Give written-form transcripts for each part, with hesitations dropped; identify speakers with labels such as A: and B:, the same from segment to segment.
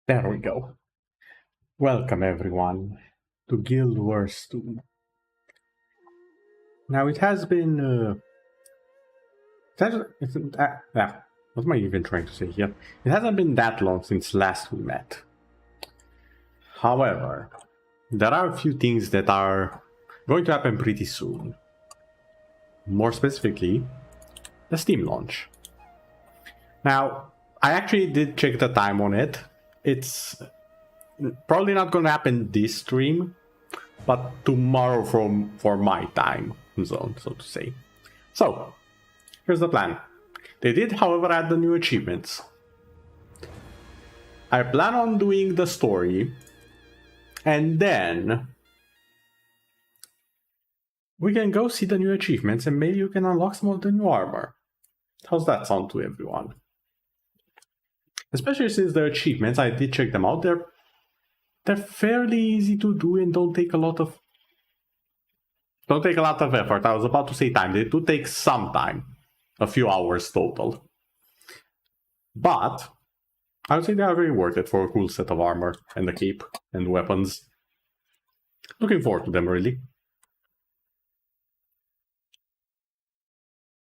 A: There we go. Welcome everyone to Guildwars 2. Now it has been what am I even trying to say here? It hasn't been that long since last we met. However, there are a few things that are going to happen pretty soon. More specifically, the Steam launch. Now, I actually did check the time on it. It's probably not going to happen this stream, but tomorrow for my time zone, so to say. So, here's the plan. They did, however, add the new achievements. I plan on doing the story, and then we can go see the new achievements, and maybe you can unlock some of the new armor. How's that sound to everyone? Especially since the achievements, I did check them out, they're fairly easy to do and don't take a lot of effort. I was about to say time. They do take some time. A few hours total. But I would say they are very worth it for a cool set of armor and the cape and weapons. Looking forward to them, really.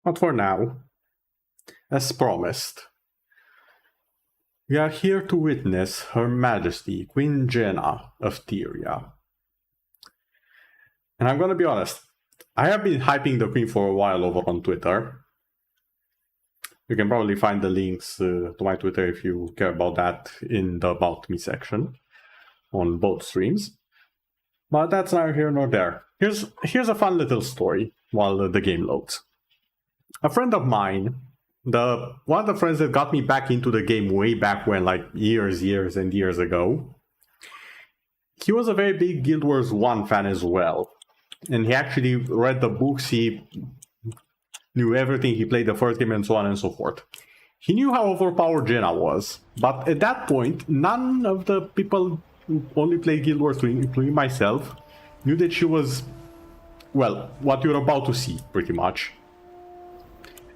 A: But for now, as promised, we are here to witness Her Majesty Queen Jenna of Tyria. And I'm gonna be honest, I have been hyping the Queen for a while over on Twitter. You can probably find the links to my Twitter if you care about that in the About Me section on both streams. But that's neither here nor there. Here's a fun little story while the game loads. A friend of mine, one of the friends that got me back into the game way back when, like years and years ago, he was a very big Guild Wars 1 fan as well. And he actually read the books, he knew everything, he played the first game and so on and so forth. He knew how overpowered Jenna was, but at that point, none of the people who only played Guild Wars 2, including myself, knew that she was, well, what you're about to see, pretty much.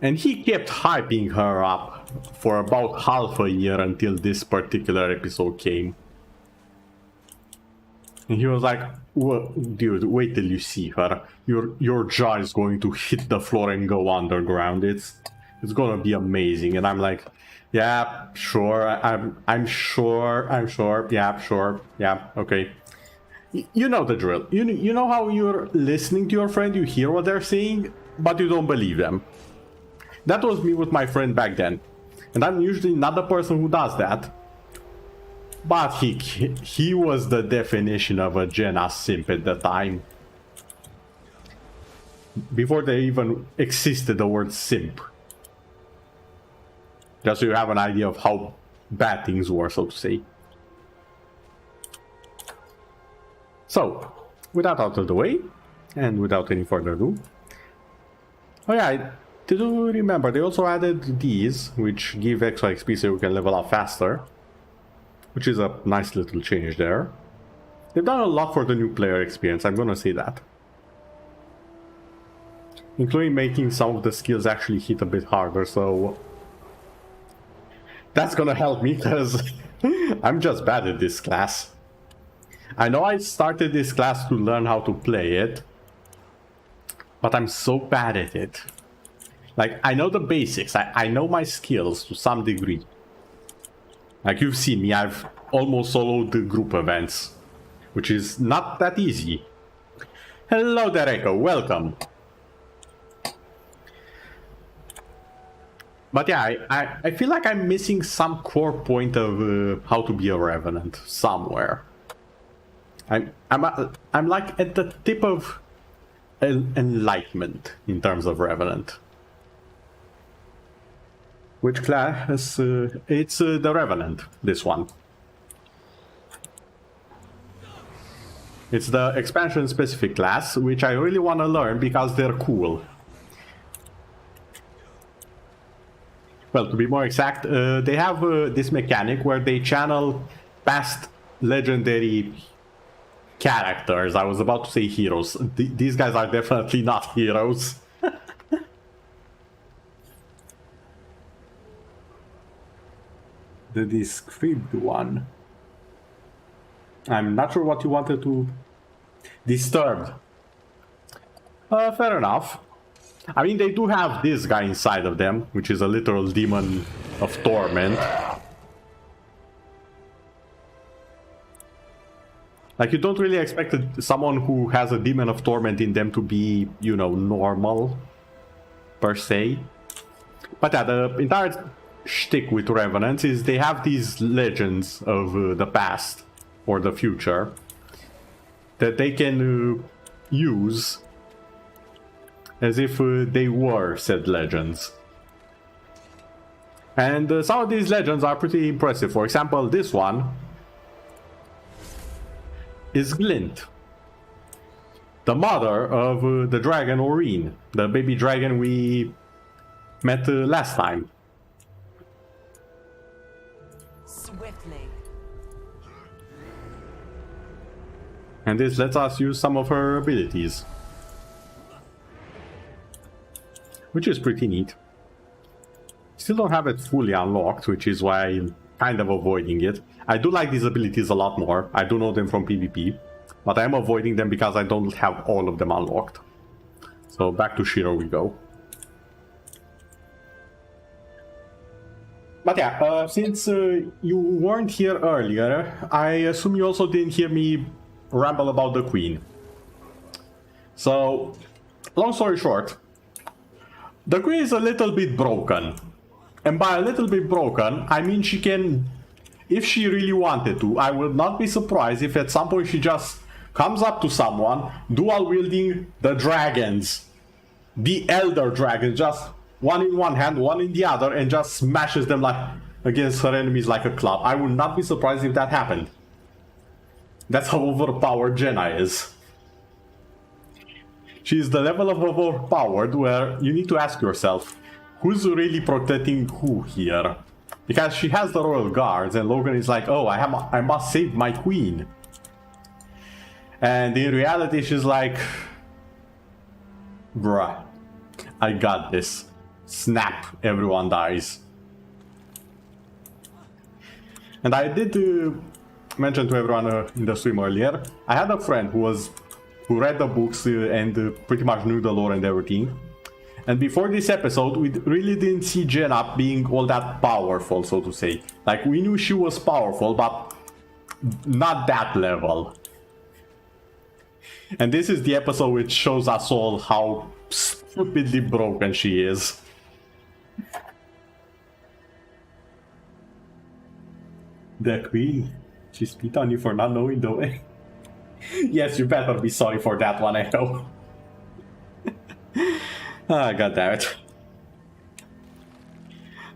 A: And he kept hyping her up for about half a year until this particular episode came. And he was like, well, dude, wait till you see her. Your jaw is going to hit the floor and go underground. It's gonna be amazing. And I'm like, yeah, sure. I'm sure. Yeah, sure. Yeah, okay. You know the drill. You know how you're listening to your friend, you hear what they're saying, but you don't believe them. That was me with my friend back then. And I'm usually not the person who does that. But he was the definition of a Jenna simp at the time. Before there even existed the word simp. Just so you have an idea of how bad things were, so to say. So, with that out of the way, and without any further ado. Oh yeah, did you remember, they also added these, which give extra XP so you can level up faster. Which is a nice little change there. They've done a lot for the new player experience, I'm gonna say that. Including making some of the skills actually hit a bit harder, so... that's gonna help me, because I'm just bad at this class. I know I started this class to learn how to play it, but I'm so bad at it. Like, I know the basics, I know my skills to some degree. Like you've seen me, I've almost soloed the group events, which is not that easy. Hello there, Echo, welcome. But yeah, I feel like I'm missing some core point of how to be a Revenant somewhere. I'm like at the tip of enlightenment in terms of Revenant. Which class? It's the Revenant, this one. It's the expansion specific class, which I really want to learn because they're cool. Well, to be more exact, they have this mechanic where they channel past legendary characters. I was about to say heroes. These guys are definitely not heroes. The described one. I'm not sure what you wanted to disturb. Fair enough. I mean, they do have this guy inside of them, which is a literal demon of torment. Like, you don't really expect someone who has a demon of torment in them to be, you know, normal, per se. But yeah, the entire shtick with Revenants is they have these legends of the past or the future that they can use as if they were said legends. And some of these legends are pretty impressive. For example, this one is Glint, the mother of the dragon Oreen, the baby dragon we met last time.
B: Swiftly.
A: And this lets us use some of her abilities, which is pretty neat. Still don't have it fully unlocked, which is why I'm kind of avoiding it. I do like these abilities a lot more. I do know them from PvP, but I'm avoiding them because I don't have all of them unlocked. So back to Shiro we go. But yeah, since you weren't here earlier, I assume you also didn't hear me ramble about the Queen. So, long story short, the Queen is a little bit broken. And by a little bit broken, I mean she can, if she really wanted to, I would not be surprised if at some point she just comes up to someone, dual wielding the dragons. The elder dragons, just one in one hand, one in the other, and just smashes them like against her enemies like a club. I would not be surprised if that happened. That's how overpowered Jenna is. She's the level of overpowered where you need to ask yourself, who's really protecting who here? Because she has the royal guards and Logan is like, oh, I must save my queen. And in reality she's like, bruh, I got this. Snap, everyone dies. And I did mention to everyone in the stream earlier, I had a friend who read the books and pretty much knew the lore and everything. And before this episode, we really didn't see Jenna being all that powerful, so to say. Like, we knew she was powerful, but not that level. And this is the episode which shows us all how stupidly broken she is. The Queen, she spit on you for not knowing the way. Yes, you better be sorry for that one, Echo. Ah, goddammit.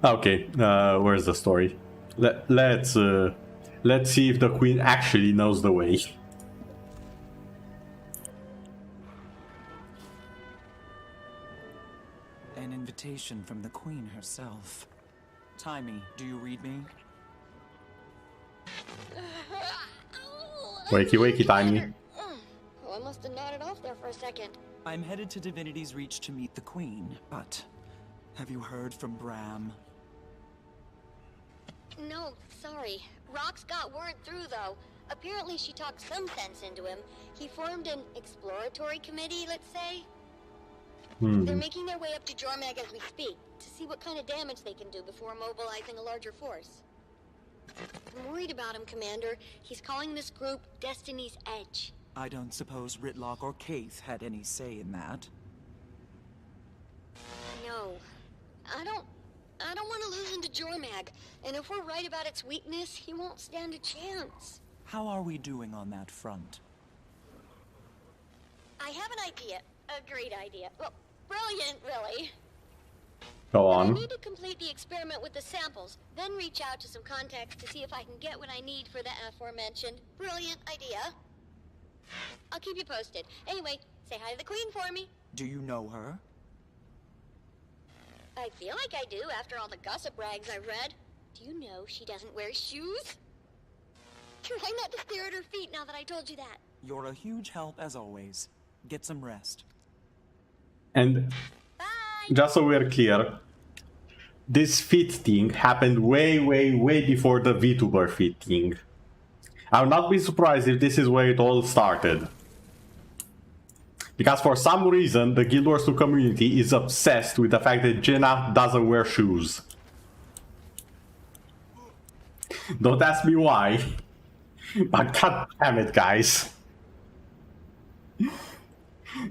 A: Okay, where's the story? Let's see if the Queen actually knows the way.
B: An invitation from the Queen herself. Timey, do you read me?
A: Wakey, wakey, Timey.
C: Oh, I must have nodded off there for a second.
B: I'm headed to Divinity's Reach to meet the Queen, but have you heard from Bram?
C: No, sorry. Rox got word through, though. Apparently she talked some sense into him. He formed an exploratory committee, let's say. They're making their way up to Jormag as we speak, to see what kind of damage they can do before mobilizing a larger force. I'm worried about him, Commander. He's calling this group Destiny's Edge.
B: I don't suppose Ritlock or Kaith had any say in that.
C: No. I don't want to lose him to Jormag. And if we're right about its weakness, he won't stand a chance.
B: How are we doing on that front?
C: I have an idea. A great idea. Well, brilliant, really.
A: Go
C: I
A: on.
C: need to complete the experiment with the samples, then reach out to some contacts to see if I can get what I need for the aforementioned brilliant idea. I'll keep you posted. Anyway, say hi to the Queen for me.
B: Do you know her?
C: I feel like I do after all the gossip rags I've read. Do you know she doesn't wear shoes? Try not to stare at her feet now that I told you that.
B: You're a huge help as always. Get some rest.
A: And
C: Bye!
A: just so we're clear, this feet thing happened way before the VTuber feet thing. I would not be surprised if this is where it all started. Because for some reason, the Guildwars 2 community is obsessed with the fact that Jenna doesn't wear shoes. Don't ask me why. But god damn it, guys.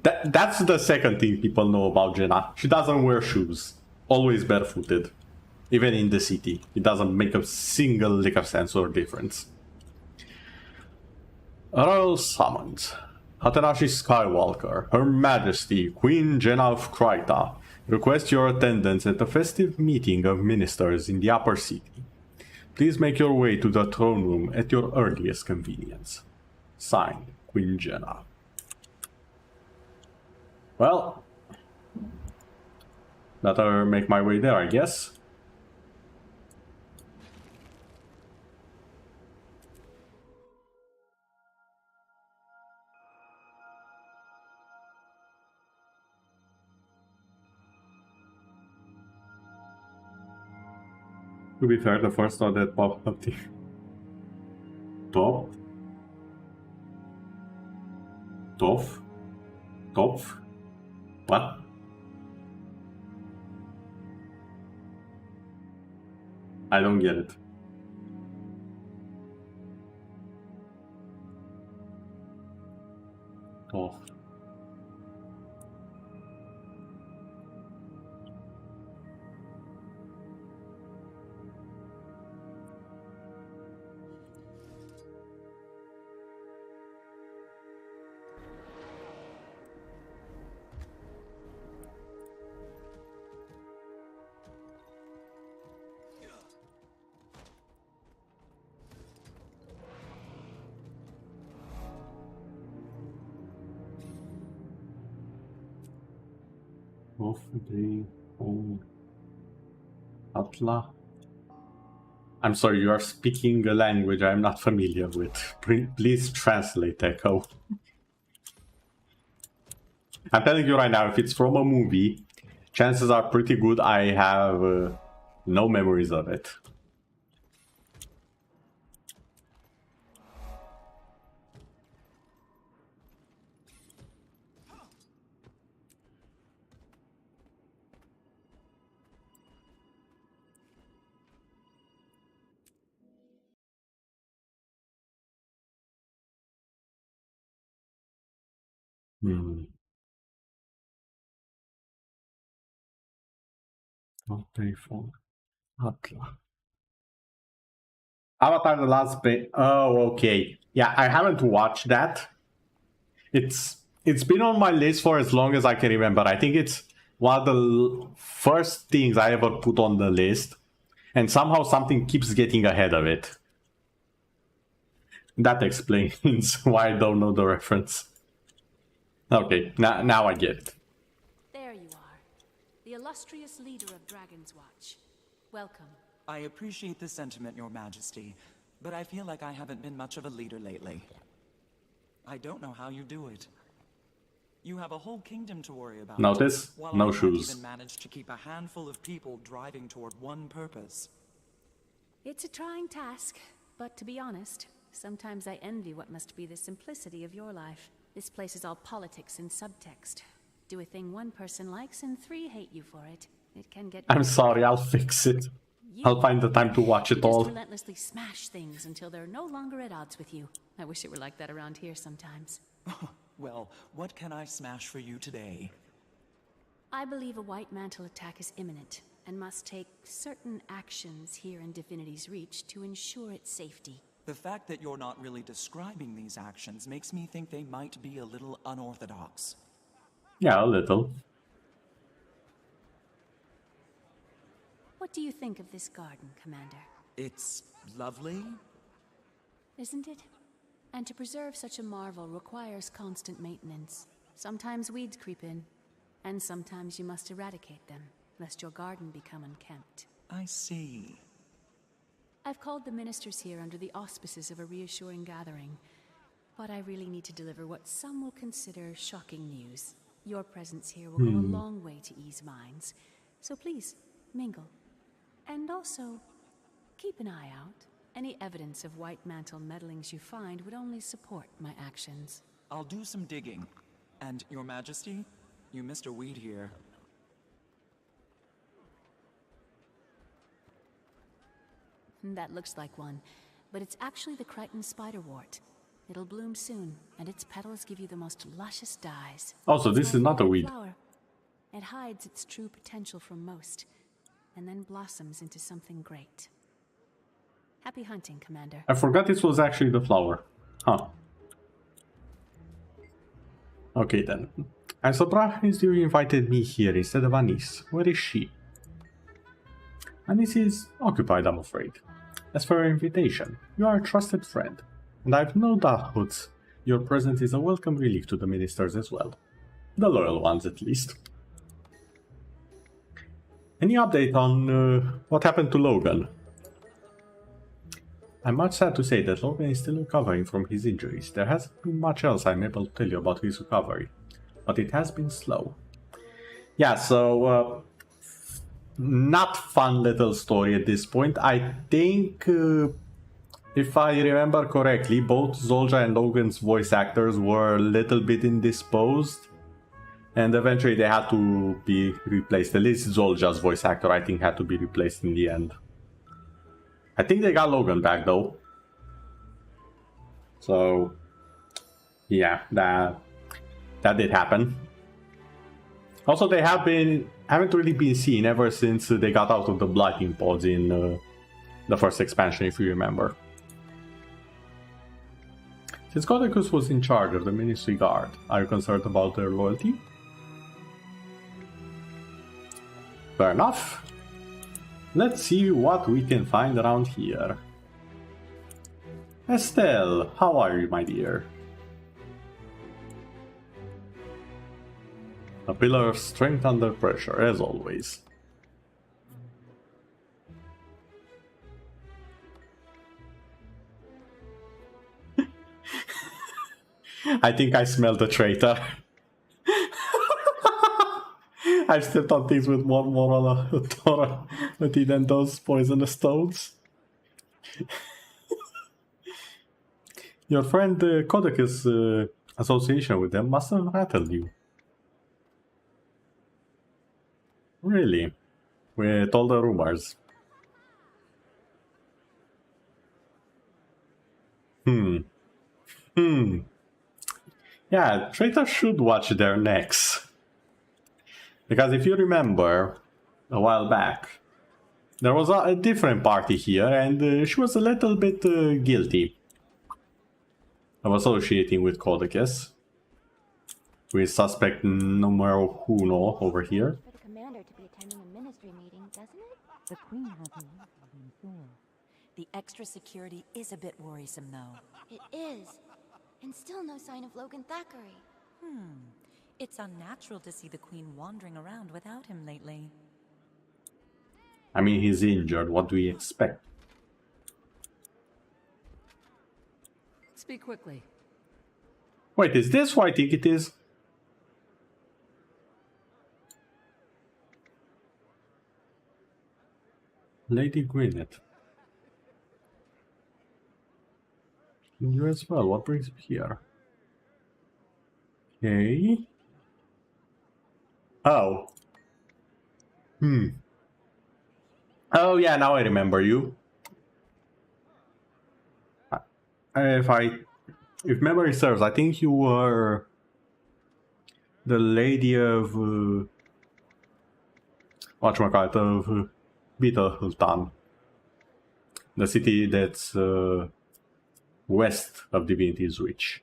A: That's the second thing people know about Jenna. She doesn't wear shoes. Always barefooted. Even in the city. It doesn't make a single lick of sense or difference. Royal Summons. Hatenashi Skywalker, Her Majesty, Queen Jenna of Kryta, request your attendance at a festive meeting of ministers in the upper city. Please make your way to the throne room at your earliest convenience. Signed, Queen Jenna. Well, better make my way there, I guess. To be fair, the first thought that popped up the top? Tof? Topf? What? I don't get it. Tof. Of the old Atla. I'm sorry, you are speaking a language I'm not familiar with. Please translate, Echo. I'm telling you right now, if it's from a movie, chances are pretty good I have no memories of it. Not pay for Atla. Avatar: The Last Bait. Oh, okay. Yeah, I haven't watched that. It's been on my list for as long as I can remember. I think it's one of the first things I ever put on the list, and somehow something keeps getting ahead of it. That explains why I don't know the reference. Okay, now I get it.
D: There you are, the illustrious leader of Dragon's Watch. Welcome.
B: I appreciate the sentiment, Your Majesty, but I feel like I haven't been much of a leader lately. I don't know how you do it. You have a whole kingdom to worry about.
A: Notice?
B: While
A: No
B: I
A: shoes.
B: even managed to keep a handful of people driving toward one purpose.
D: It's a trying task, but to be honest, sometimes I envy what must be the simplicity of your life. This place is all politics and subtext. Do a thing one person likes and 3 hate you for it. It can get...
A: I'm sorry, I'll fix it. I'll find the time to watch it all.
D: Just relentlessly smash things until they're no longer at odds with you. I wish it were like that around here sometimes.
B: Well, what can I smash for you today?
D: I believe a white mantle attack is imminent, and must take certain actions here in Divinity's Reach to ensure its safety.
B: The fact that you're not really describing these actions makes me think they might be a little unorthodox.
A: Yeah, a little.
D: What do you think of this garden, Commander?
B: It's lovely.
D: Isn't it? And to preserve such a marvel requires constant maintenance. Sometimes weeds creep in, and sometimes you must eradicate them, lest your garden become unkempt.
B: I see.
D: I've called the ministers here under the auspices of a reassuring gathering, but I really need to deliver what some will consider shocking news. Your presence here will go a long way to ease minds, so please, mingle. And also, keep an eye out Any evidence of White Mantle meddlings you find would only support my actions.
B: I'll do some digging. And, Your Majesty, you missed a weed here.
D: That looks like one, but it's actually the Crichton spiderwort. It'll bloom soon, and its petals give you the most luscious dyes.
A: Also, this is not a weed.
D: Flower. It hides its true potential from most, and then blossoms into something great. Happy hunting, Commander.
A: I forgot this was actually the flower. Huh. Okay then. I'm surprised you invited me here instead of Anis. Where is she? Anis is occupied, I'm afraid. As for your invitation, you are a trusted friend, and I have no doubts your presence is a welcome relief to the ministers as well. The loyal ones, at least. Any update on what happened to Logan? I'm much sad to say that Logan is still recovering from his injuries. There hasn't been much else I'm able to tell you about his recovery, but it has been slow. Yeah, so not fun little story at this point. I think, if I remember correctly, both Zolja and Logan's voice actors were a little bit indisposed, and eventually they had to be replaced. At least Zolja's voice actor, I think, had to be replaced in the end. I think they got Logan back though. So yeah, that did happen. Also, they haven't really been seen ever since they got out of the blighting pods in the first expansion, if you remember. Since Codicus was in charge of the Ministry Guard, are you concerned about their loyalty? Fair enough. Let's see what we can find around here. Estelle, how are you, my dear? A pillar of strength under pressure, as always. I think I smelled a traitor. I've stepped on things with more moral authority than those poisonous stones. Your friend Codicus' association with them must have rattled you. Really? With all the rumors. Yeah, traitors should watch their necks. Because if you remember, a while back, there was a different party here, and she was a little bit guilty of associating with Codicus. With suspect numero uno over here.
E: For the commander to be attending a ministry meeting, doesn't it? The queen hasn't been sure.
F: The extra security is a bit worrisome, though.
C: It is. And still no sign of Logan Thackeray.
F: It's unnatural to see the queen wandering around without him lately.
A: I mean, he's injured. What do we expect?
D: Speak quickly.
A: Wait, is this who I think it is? Lady Gwyneth. You as well. What brings you here? Okay. Oh. Oh yeah, now I remember you. If memory serves, I think you were the lady of whatchamacallit, of Beetletown, the city that's west of Divinity's Reach.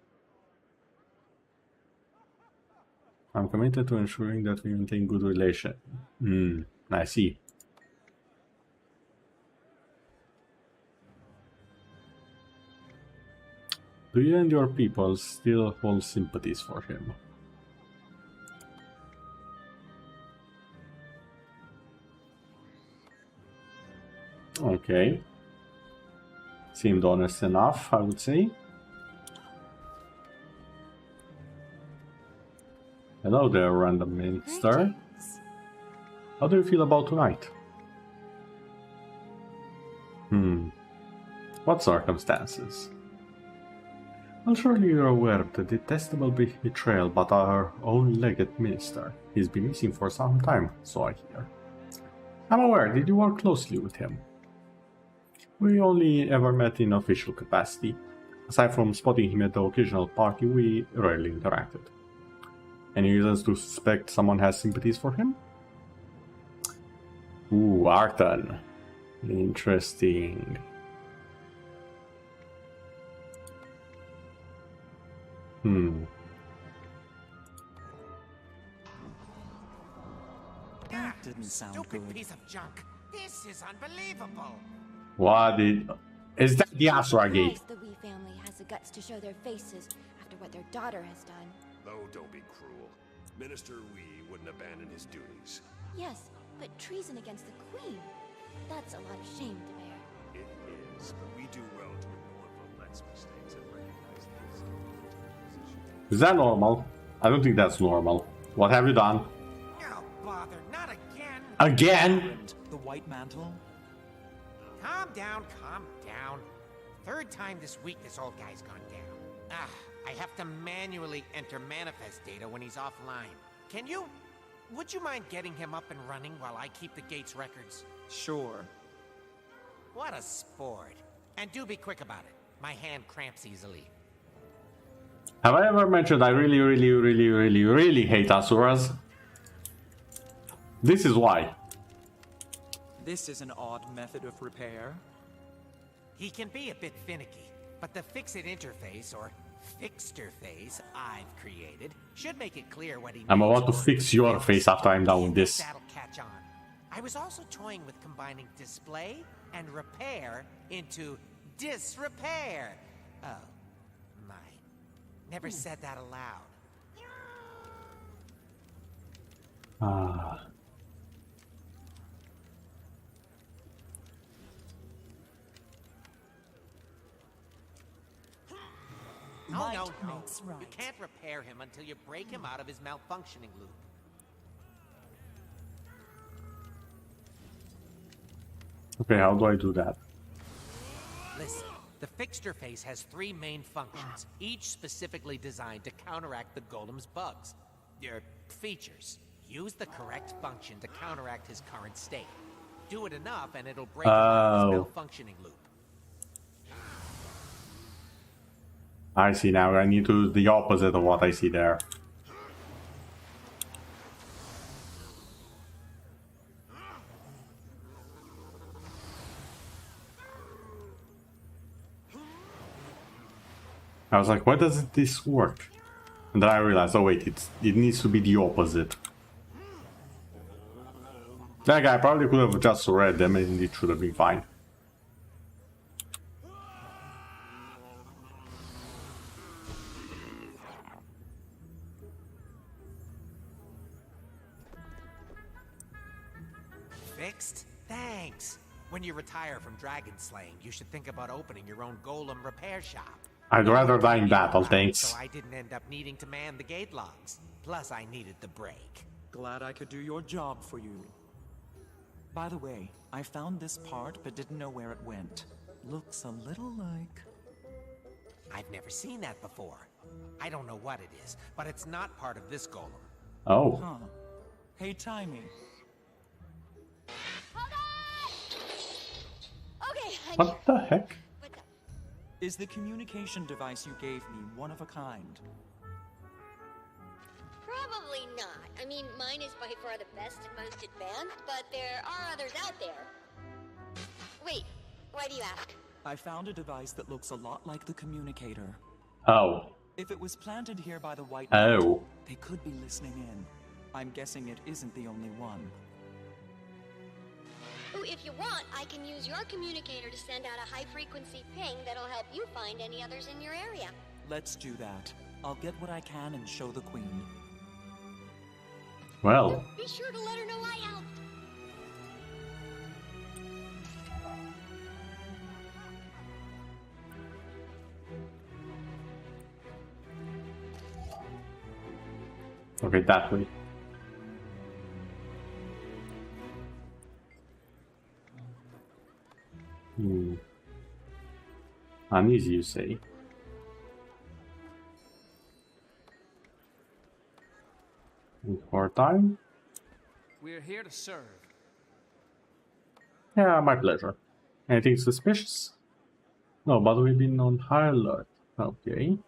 A: I'm committed to ensuring that we maintain good relation. I see. Do you and your people still hold sympathies for him? Okay. Seemed honest enough, I would say. Hello there, random minister.
F: Greetings.
A: How do you feel about tonight? What circumstances? Well, surely you're aware of the detestable betrayal by our own legate minister. He's been missing for some time, so I hear. I'm aware. Did you work closely with him? We only ever met in official capacity. Aside from spotting him at the occasional party, we rarely interacted. Any reasons to suspect someone has sympathies for him? Ooh, Arton. Interesting.
B: That didn't sound
G: Stupid
B: good.
G: piece of junk. This is unbelievable.
A: What did... Is that the Asura gate?
E: The Wee family has the guts to show their faces after what their daughter has done.
H: Oh, don't be cruel. Minister Wee wouldn't abandon his duties.
E: Yes, but treason against the Queen. That's a lot of shame to bear.
H: It is, but we do well to ignore Volette's mistakes and recognize his position.
A: Is that normal? I don't think that's normal. What have you done?
G: Oh, bother, not again.
A: Again?
B: The White Mantle?
G: Calm down, calm down. Third time this week this old guy's gone down. Ah, I have to manually enter manifest data when he's offline. Can you? Would you mind getting him up and running while I keep the gate's records?
B: Sure.
G: What a sport. And do be quick about it. My hand cramps easily.
A: Have I ever mentioned I really hate Asuras? This is why.
B: This is an odd method of repair.
G: He can be a bit finicky, but the fix-it interface, or fixter face, I've created should make it clear what he
A: I'm
G: needs
A: about to
G: or
A: fix your face after I'm done with this.
G: That'll catch on. I was also toying with combining display and repair into disrepair. Oh, my. Never said that aloud.
A: Ah.
G: No, no, no.
B: makes right.
G: You can't repair him until you break him out of his malfunctioning loop.
A: Okay, how do I do that?
G: Listen, the fixture face has 3 main functions, each specifically designed to counteract the golem's bugs. Your features. Use the correct function to counteract his current state. Do it enough and it'll break him out of his malfunctioning loop.
A: I see now. I need to do the opposite of what I see there. I was like, why doesn't this work? And then I realized, oh wait, it needs to be the opposite. That guy probably could have just read them and it should have been fine.
G: Fixed? Thanks. When you retire from dragon slaying, you should think about opening your own golem repair shop.
A: I'd rather die in battle, thanks.
G: So I didn't end up needing to man the gate logs. Plus, I needed the break.
B: Glad I could do your job for you. By the way, I found this part but didn't know where it went. Looks a little like...
G: I've never seen that before. I don't know what it is, but it's not part of this golem.
A: Oh.
B: Huh. Hey, Timey.
C: Okay, honey.
A: What the heck?
C: What's up?
B: Is the communication device you gave me one of a kind?
C: Probably not. I mean, mine is by far the best and most advanced, but there are others out there. Wait, why do you ask?
B: I found a device that looks a lot like the communicator.
A: Oh.
B: If it was planted here by the White
A: Oh.
B: Mantle, they could be listening in. I'm guessing it isn't the only one.
C: Oh, if you want, I can use your communicator to send out a high-frequency ping that'll help you find any others in your area.
B: Let's do that. I'll get what I can and show the Queen.
A: Well.
C: Be sure to let her know I helped.
A: Okay, that way. Uneasy, you say? For time?
I: We're here to serve.
A: Yeah, my pleasure. Anything suspicious? No, but we've been on high alert. Okay.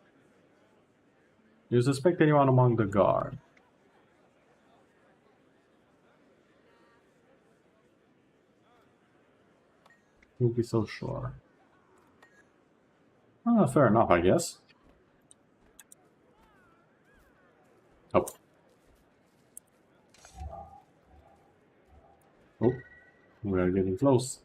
A: You suspect anyone among the guard? You'll be so sure. Ah, fair enough, I guess. Oh. Oh, we are getting close.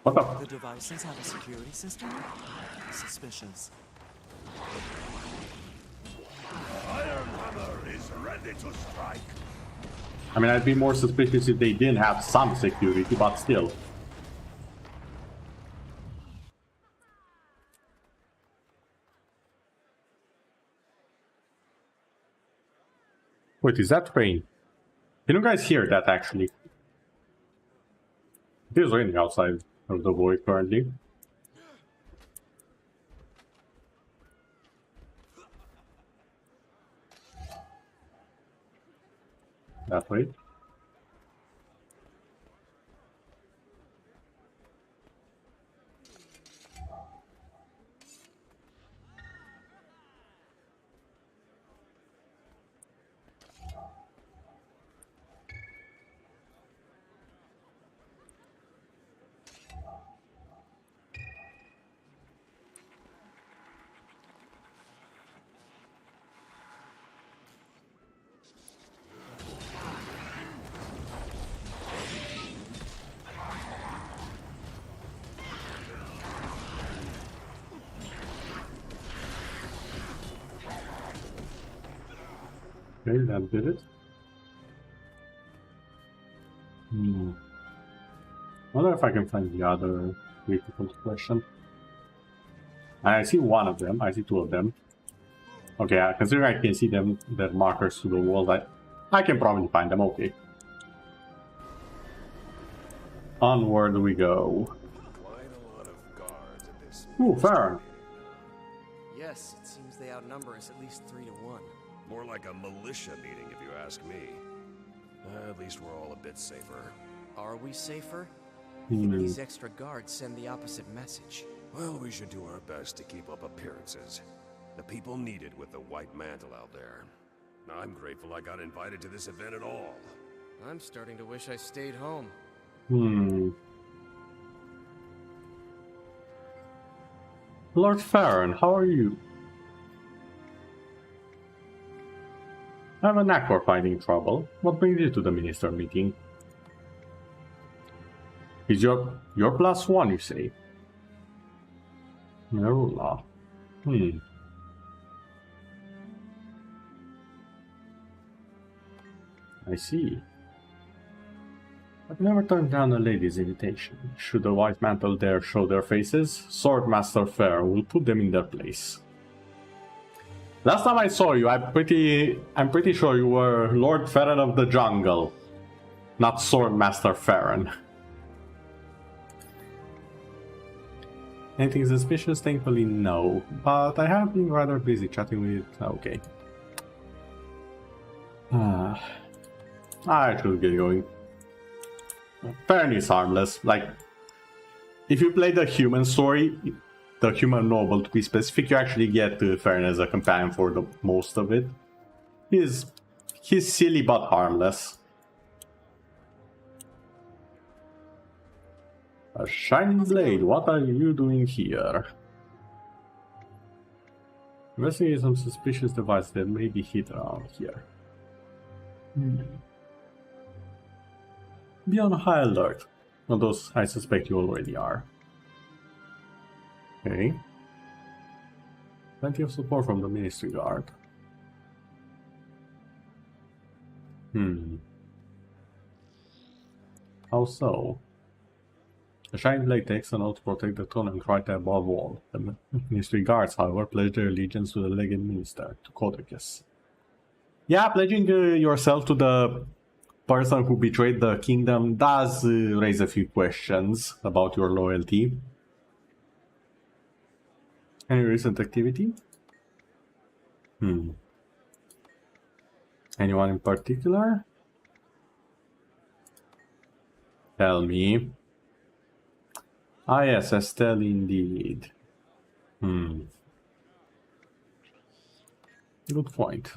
A: What up?
B: The devices have a security system? Suspicious.
H: Iron Hammer is ready to strike.
A: I mean, I'd be more suspicious if they didn't have some security, but still. Wait, is that rain? Can you guys hear that actually? It is raining outside of the void currently. That way. Okay, that did it. Wonder if I can find the other difficult question. I see one of them. I see two of them. Okay, considering I can see them, their markers to the walls, I can probably find them. Okay. Onward we go.
H: Quite a lot of guards at this.
A: Ooh, Farron.
I: Yes, it seems they outnumber us at least 3 to 1.
H: More like a militia meeting, if you ask me. At least we're all a bit safer.
I: Are we safer? I think these extra guards send the opposite message.
H: Well, we should do our best to keep up appearances. The people need it with the white mantle out there. I'm grateful I got invited to this event at all.
I: I'm starting to wish I stayed home.
A: Lord Farron, how are you? I have a knack for finding trouble. What brings you to the minister meeting? Is your +1, you say? Merula. I see. I've never turned down a lady's invitation. Should the white mantle dare show their faces, Swordmaster Farron will put them in their place. Last time I saw you, I'm pretty sure you were Lord Farron of the Jungle, not Swordmaster Farron. Anything suspicious? Thankfully, no. But I have been rather busy chatting with... Okay. I should get going. Farron is harmless. Like, if you play the human story, the human noble to be specific, you actually get Farron as a companion for the most of it. He's silly but harmless. A shining blade, what are you doing here? Investigate some suspicious device that may be hidden around here. Be on high alert. Well, those I suspect you already are. Okay. Plenty of support from the Ministry Guard. How so? The Shining Blade takes an oath to protect the throne and Kryta above all. The Ministry guards, however, pledge their allegiance to the Legate Minister, to Codicus. Yeah, pledging yourself to the person who betrayed the kingdom does raise a few questions about your loyalty. Any recent activity? Anyone in particular? Tell me. Ah yes, Estelle indeed. Good point.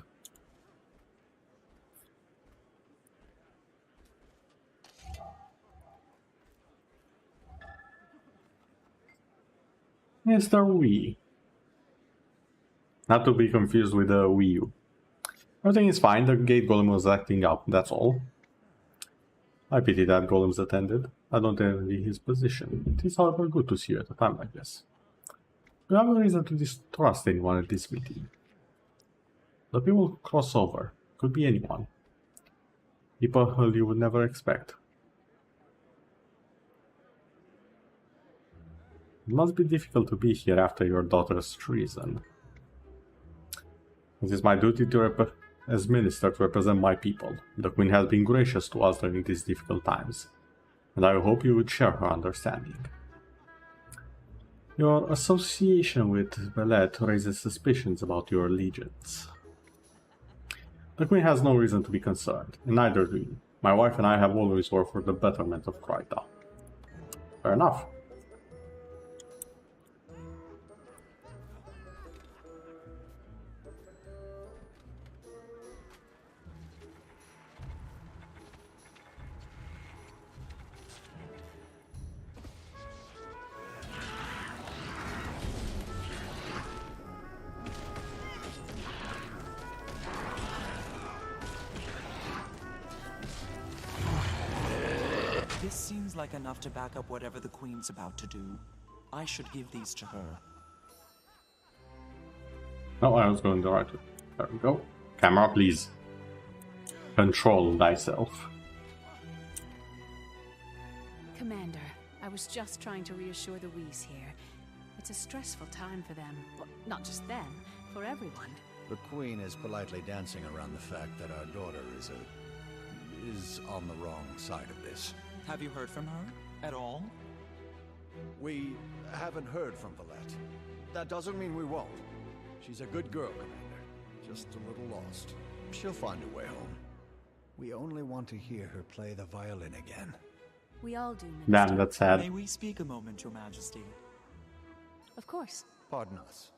A: Mr. Wii. Not to be confused with the Wii U. Everything is fine, the gate golem was acting up, that's all. I pity that golem's attended. I don't envy his position. It is however good to see you at a time like this. You have a reason to distrust anyone at this meeting. The people cross over. Could be anyone. People you would never expect. It must be difficult to be here after your daughter's treason. It is my duty to as minister to represent my people. The Queen has been gracious to us during these difficult times, and I hope you would share her understanding. Your association with Belette raises suspicions about your allegiance. The Queen has no reason to be concerned, and neither do you. My wife and I have always worked for the betterment of Kryta. Fair enough.
B: This seems like enough to back up whatever the Queen's about to do. I should give these to her.
A: Oh, I was going the right way. There we go. Camera, please. Control thyself.
D: Commander, I was just trying to reassure the Whis here. It's a stressful time for them. Well, not just them, for everyone.
J: The Queen is politely dancing around the fact that our daughter is on the wrong side of this.
B: Have you heard from her? At all?
J: We haven't heard from Valette. That doesn't mean we won't. She's a good girl, Commander. Just a little lost. She'll find a way home. We only want to hear her play the violin again.
D: We all do, Minister.
A: Damn, that's sad.
B: May we speak a moment, Your Majesty?
D: Of course.
J: Pardon us.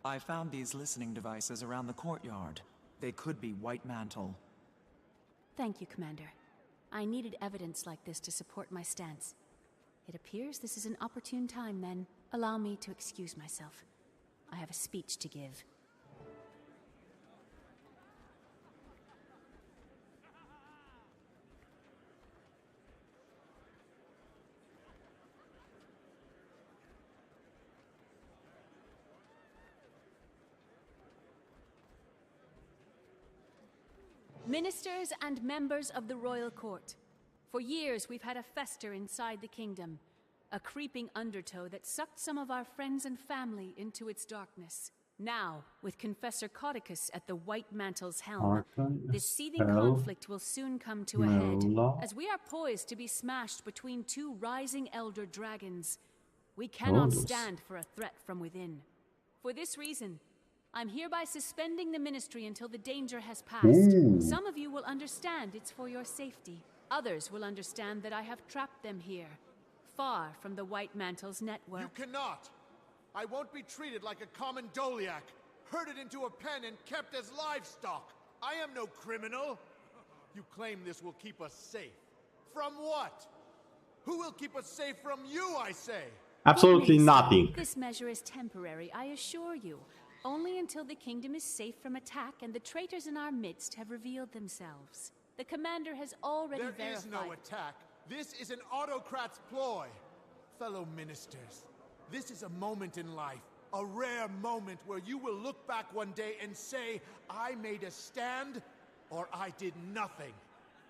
B: I found these listening devices around the courtyard. They could be White Mantle.
D: Thank you, Commander. I needed evidence like this to support my stance. It appears this is an opportune time, then. Allow me to excuse myself. I have a speech to give. Ministers and members of the royal court. For years, we've had a fester inside the kingdom. A creeping undertow that sucked some of our friends and family into its darkness. Now, with Confessor Codicus at the White Mantle's helm, this seething conflict will soon come to a head, as we are poised to be smashed between two rising elder dragons. We cannot stand for a threat from within. For this reason, I'm hereby suspending the ministry until the danger has passed. Some of you will understand it's for your safety. Others will understand that I have trapped them here, far from the White Mantle's network.
K: You cannot! I won't be treated like a common Doliac, herded into a pen and kept as livestock. I am no criminal. You claim this will keep us safe. From what? Who will keep us safe from you, I say?
A: Absolutely nothing.
D: This measure is temporary, I assure you. Only until the kingdom is safe from attack and the traitors in our midst have revealed themselves. The commander has already verified...
K: There is no attack. This is an autocrat's ploy. Fellow ministers, this is a moment in life, a rare moment where you will look back one day and say, I made a stand, or I did nothing.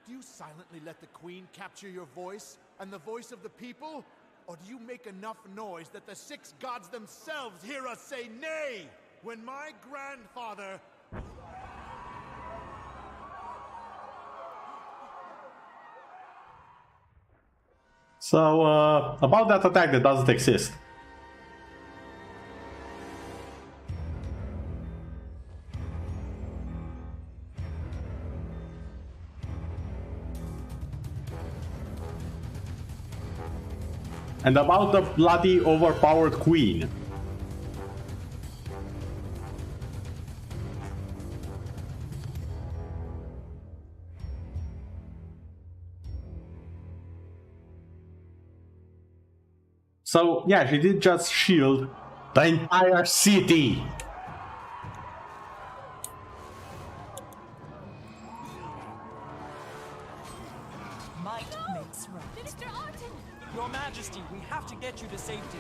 K: Do you silently let the Queen capture your voice, and the voice of the people? Or do you make enough noise that the 6 gods themselves hear us say nay? When my grandfather...
A: So, about that attack that doesn't exist. And about the bloody overpowered queen. So, yeah, she did just shield the entire city.
B: Might makes right.
D: Minister Arton!
B: Your Majesty, we have to get you to safety.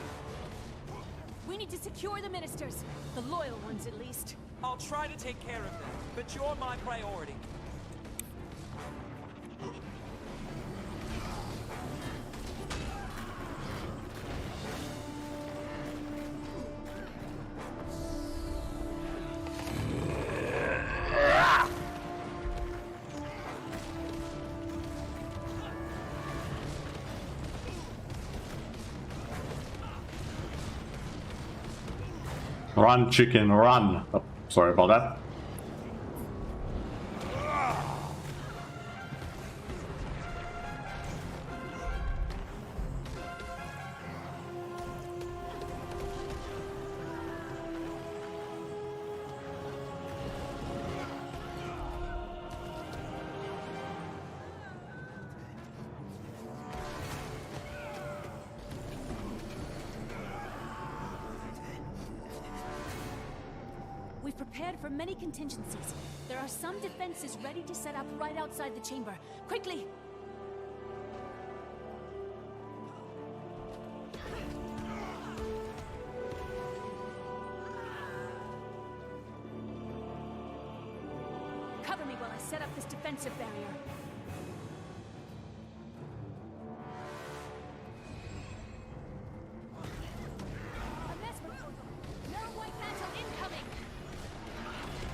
D: We need to secure the ministers. The loyal ones, at least.
B: I'll try to take care of them, but you're my priority.
A: Run, chicken, run. Oh, sorry about that.
D: We've prepared for many contingencies. There are some defenses ready to set up right outside the chamber. Quickly! Cover me while I set up this defensive barrier.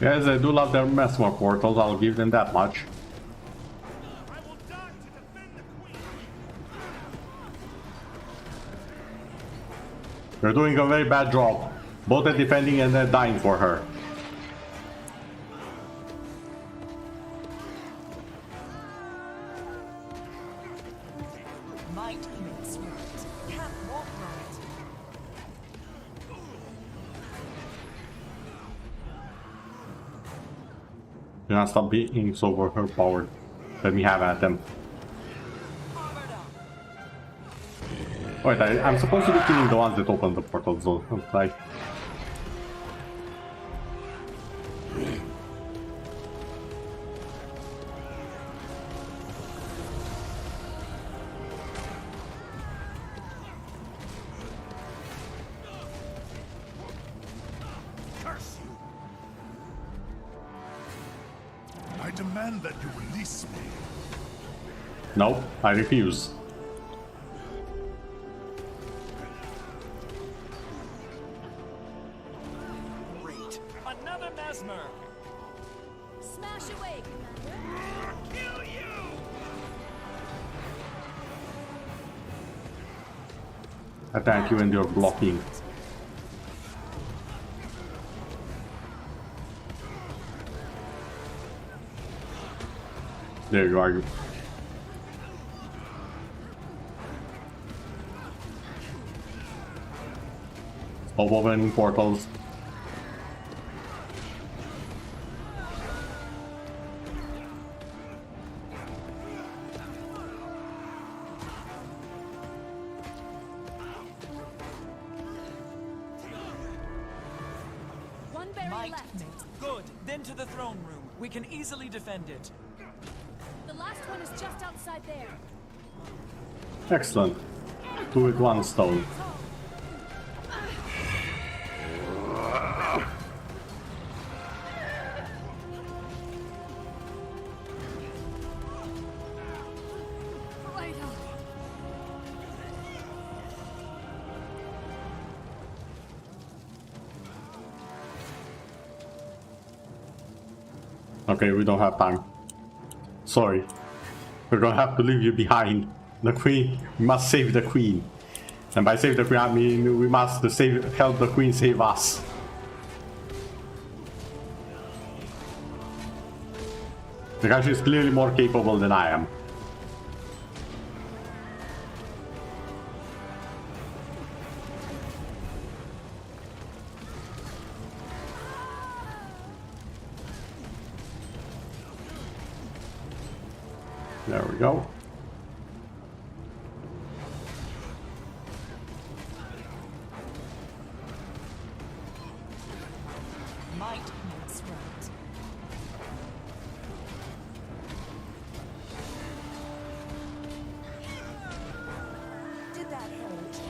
A: Yes, I do love their mesmer portals, I'll give them that much. They're doing a very bad job, both at defending and at dying for her.
B: Might makes right. Can't walk right.
A: Do not stop being so overpowered. Let me have at them. Wait, I'm supposed to be killing the ones that open the portal zone. Like,
K: Curse you! I demand that you release me.
A: no, I refuse.
B: Great. Another mesmer.
D: Smash away, Commander!
K: Kill you!
A: I thank you and you're blocking. There you are. Stop opening portals.
D: One barrier
B: Might
D: left.
B: makes good. Then to the throne room. We can easily defend it.
D: The last one is just outside there.
A: Excellent. 2 with 1 stone. Okay, we don't have time. Sorry. We're gonna have to leave you behind. The queen. We must save the queen. And by save the queen, I mean we must help the queen save us. Because she's clearly more capable than I am. There we go.
F: Might makes right. Did that hurt?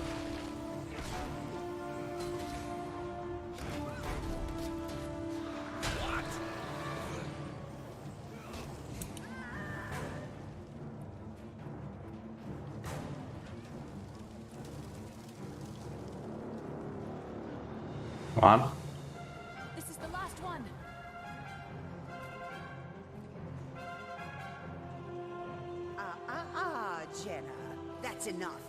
A: Come on.
D: This is the last one.
L: Jenna. That's enough.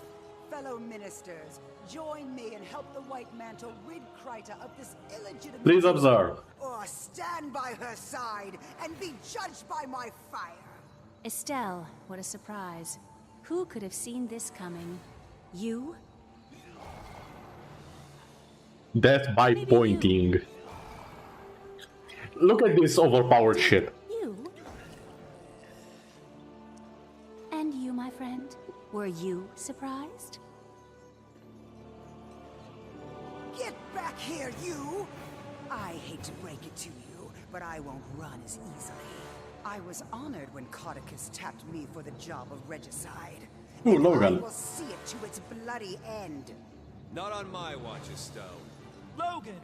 L: Fellow ministers, join me and help the White Mantle rid Kryta of this illegitimate...
A: Please observe.
L: Or stand by her side and be judged by my fire.
D: Estelle, what a surprise. Who could have seen this coming? You?
A: Death by
D: Maybe
A: pointing. Look at this overpowered ship.
D: You? And you, my friend? Were you surprised?
L: Get back here, you! I hate to break it to you, but I won't run as easily. I was honored when Codicus tapped me for the job of regicide.
A: Ooh, Logan.
L: I will see it to its bloody end.
H: Not on my watch, Estelle.
B: Logan!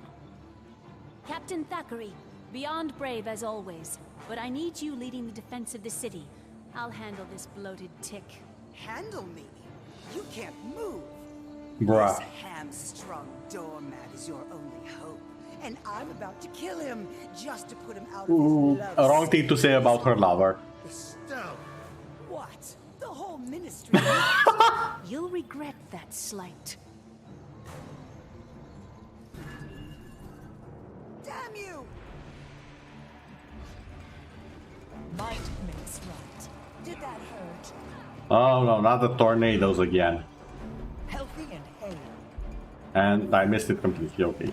D: Captain Thackeray, beyond brave as always, but I need you leading the defense of the city. I'll handle this bloated tick.
L: Handle me? You can't move.
A: Bruh.
L: This hamstrung doormat is your only hope. And I'm about to kill him, just to put him out of
A: Ooh,
L: his love.
A: a wrong thing to say about her lover.
K: Estelle!
L: What? The whole ministry?
D: You'll regret that slight.
L: Damn you!
F: Might makes right. Did that hurt?
A: Oh no, not the tornadoes again.
F: Healthy and hale.
A: And I missed it completely, okay.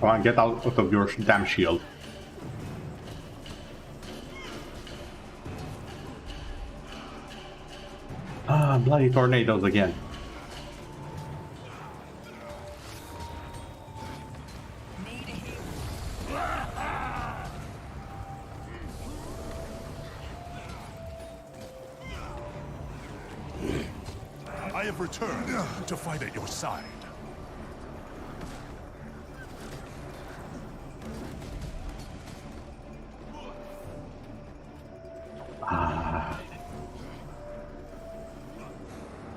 A: Come on, get out of your damn shield. Ah, bloody tornadoes again.
M: I have returned to fight at your side.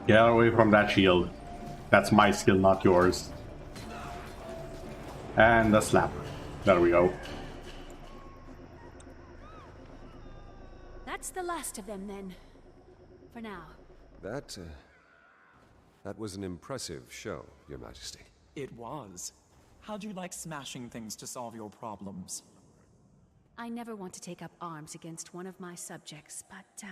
A: Get away from that shield. That's my skill, not yours. And a slap. There we go.
D: That's the last of them then. For now.
H: That was an impressive show, Your Majesty.
B: It was. How'd you like smashing things to solve your problems?
D: I never want to take up arms against one of my subjects, but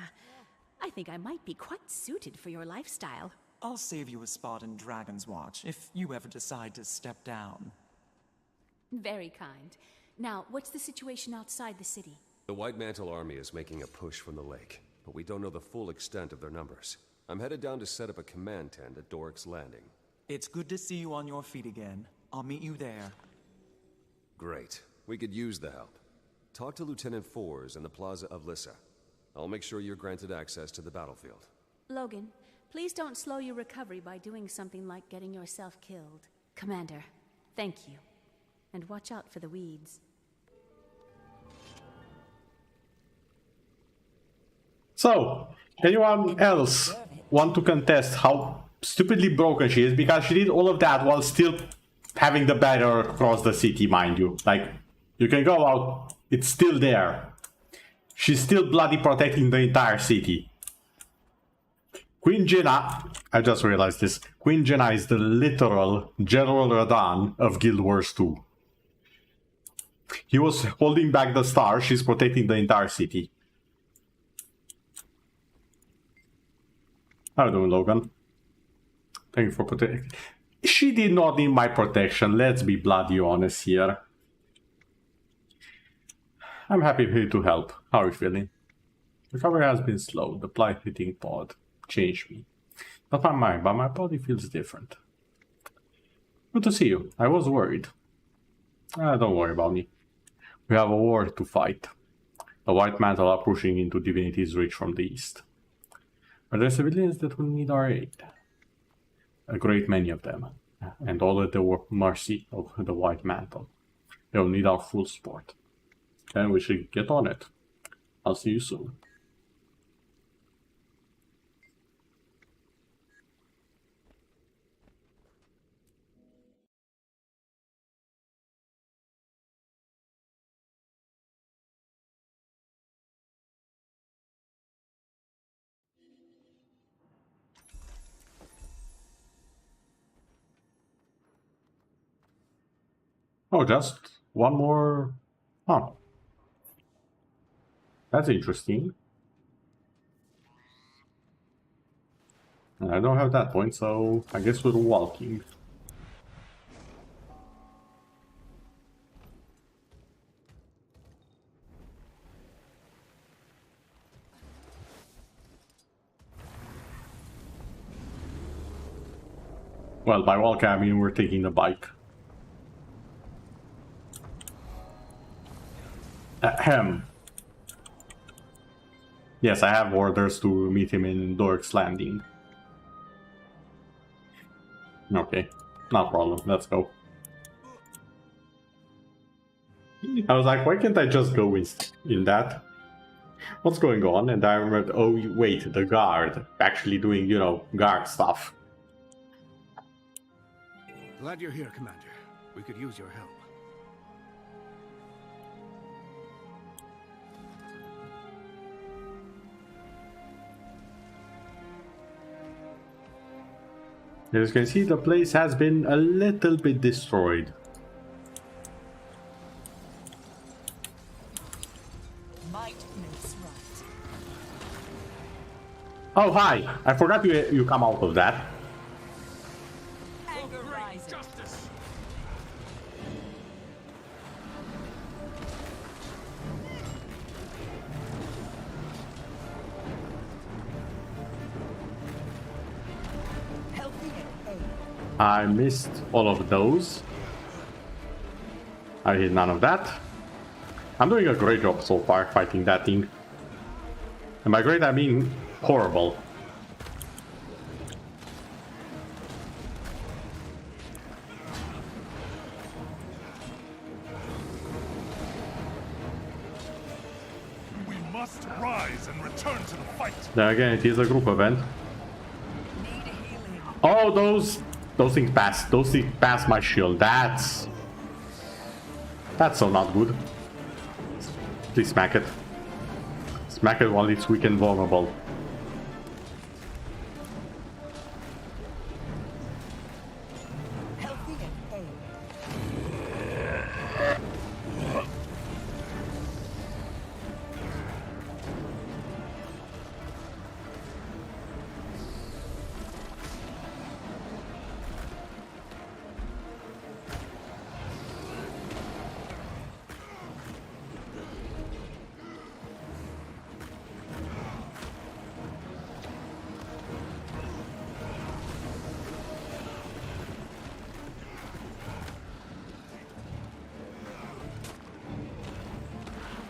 D: I think I might be quite suited for your lifestyle.
B: I'll save you a spot in Dragon's Watch if you ever decide to step down.
D: Very kind. Now, what's the situation outside the city?
H: The White Mantle Army is making a push from the lake, but we don't know the full extent of their numbers. I'm headed down to set up a command tent at Doric's Landing.
B: It's good to see you on your feet again. I'll meet you there.
H: Great. We could use the help. Talk to Lieutenant Fours in the Plaza of Lissa. I'll make sure you're granted access to the battlefield.
D: Logan, please don't slow your recovery by doing something like getting yourself killed. Commander, thank you. And watch out for the weeds.
A: So, anyone else want to contest how stupidly broken she is? Because she did all of that while still having the barrier across the city, mind you. Like, you can go out, it's still there. She's still bloody protecting the entire city. Queen Jenna, I just realized this, Queen Jenna is the literal General Radahn of Guildwars 2. He was holding back the star, she's protecting the entire city. How are you doing, Logan? Thank you for protecting. She did not need my protection, let's be bloody honest here. I'm happy here to help. How are you feeling? Recovery has been slow. The blight hitting pod changed me. Not my mind, but my body feels different. Good to see you. I was worried. Don't worry about me. We have a war to fight. The White Mantle are pushing into Divinity's reach from the east. Are there civilians that will need our aid? A great many of them, and all at the mercy of the White Mantle. They will need our full support. And we should get on it. I'll see you soon. Oh, just one more. Huh. That's interesting. I don't have that point, so I guess we're walking. Well, by walking I mean we're taking the bike. Ahem. Yes, I have orders to meet him in Dork's Landing. Okay, no problem, let's go. I was like, why can't I just go in that? What's going on? And I remembered, oh wait, the guard. Actually doing, you know, guard stuff.
N: Glad you're here, Commander. We could use your help.
A: As you can see, the place has been a little bit destroyed. Oh, hi! I forgot you come out of that. I missed all of those. I hit none of that. I'm doing a great job so far fighting that thing. And by great I mean horrible.
M: We must rise and return to the fight.
A: Then again, it is a group event. Oh, those things pass. Those things pass my shield. That's so not good. Please smack it. Smack it while it's weak and vulnerable.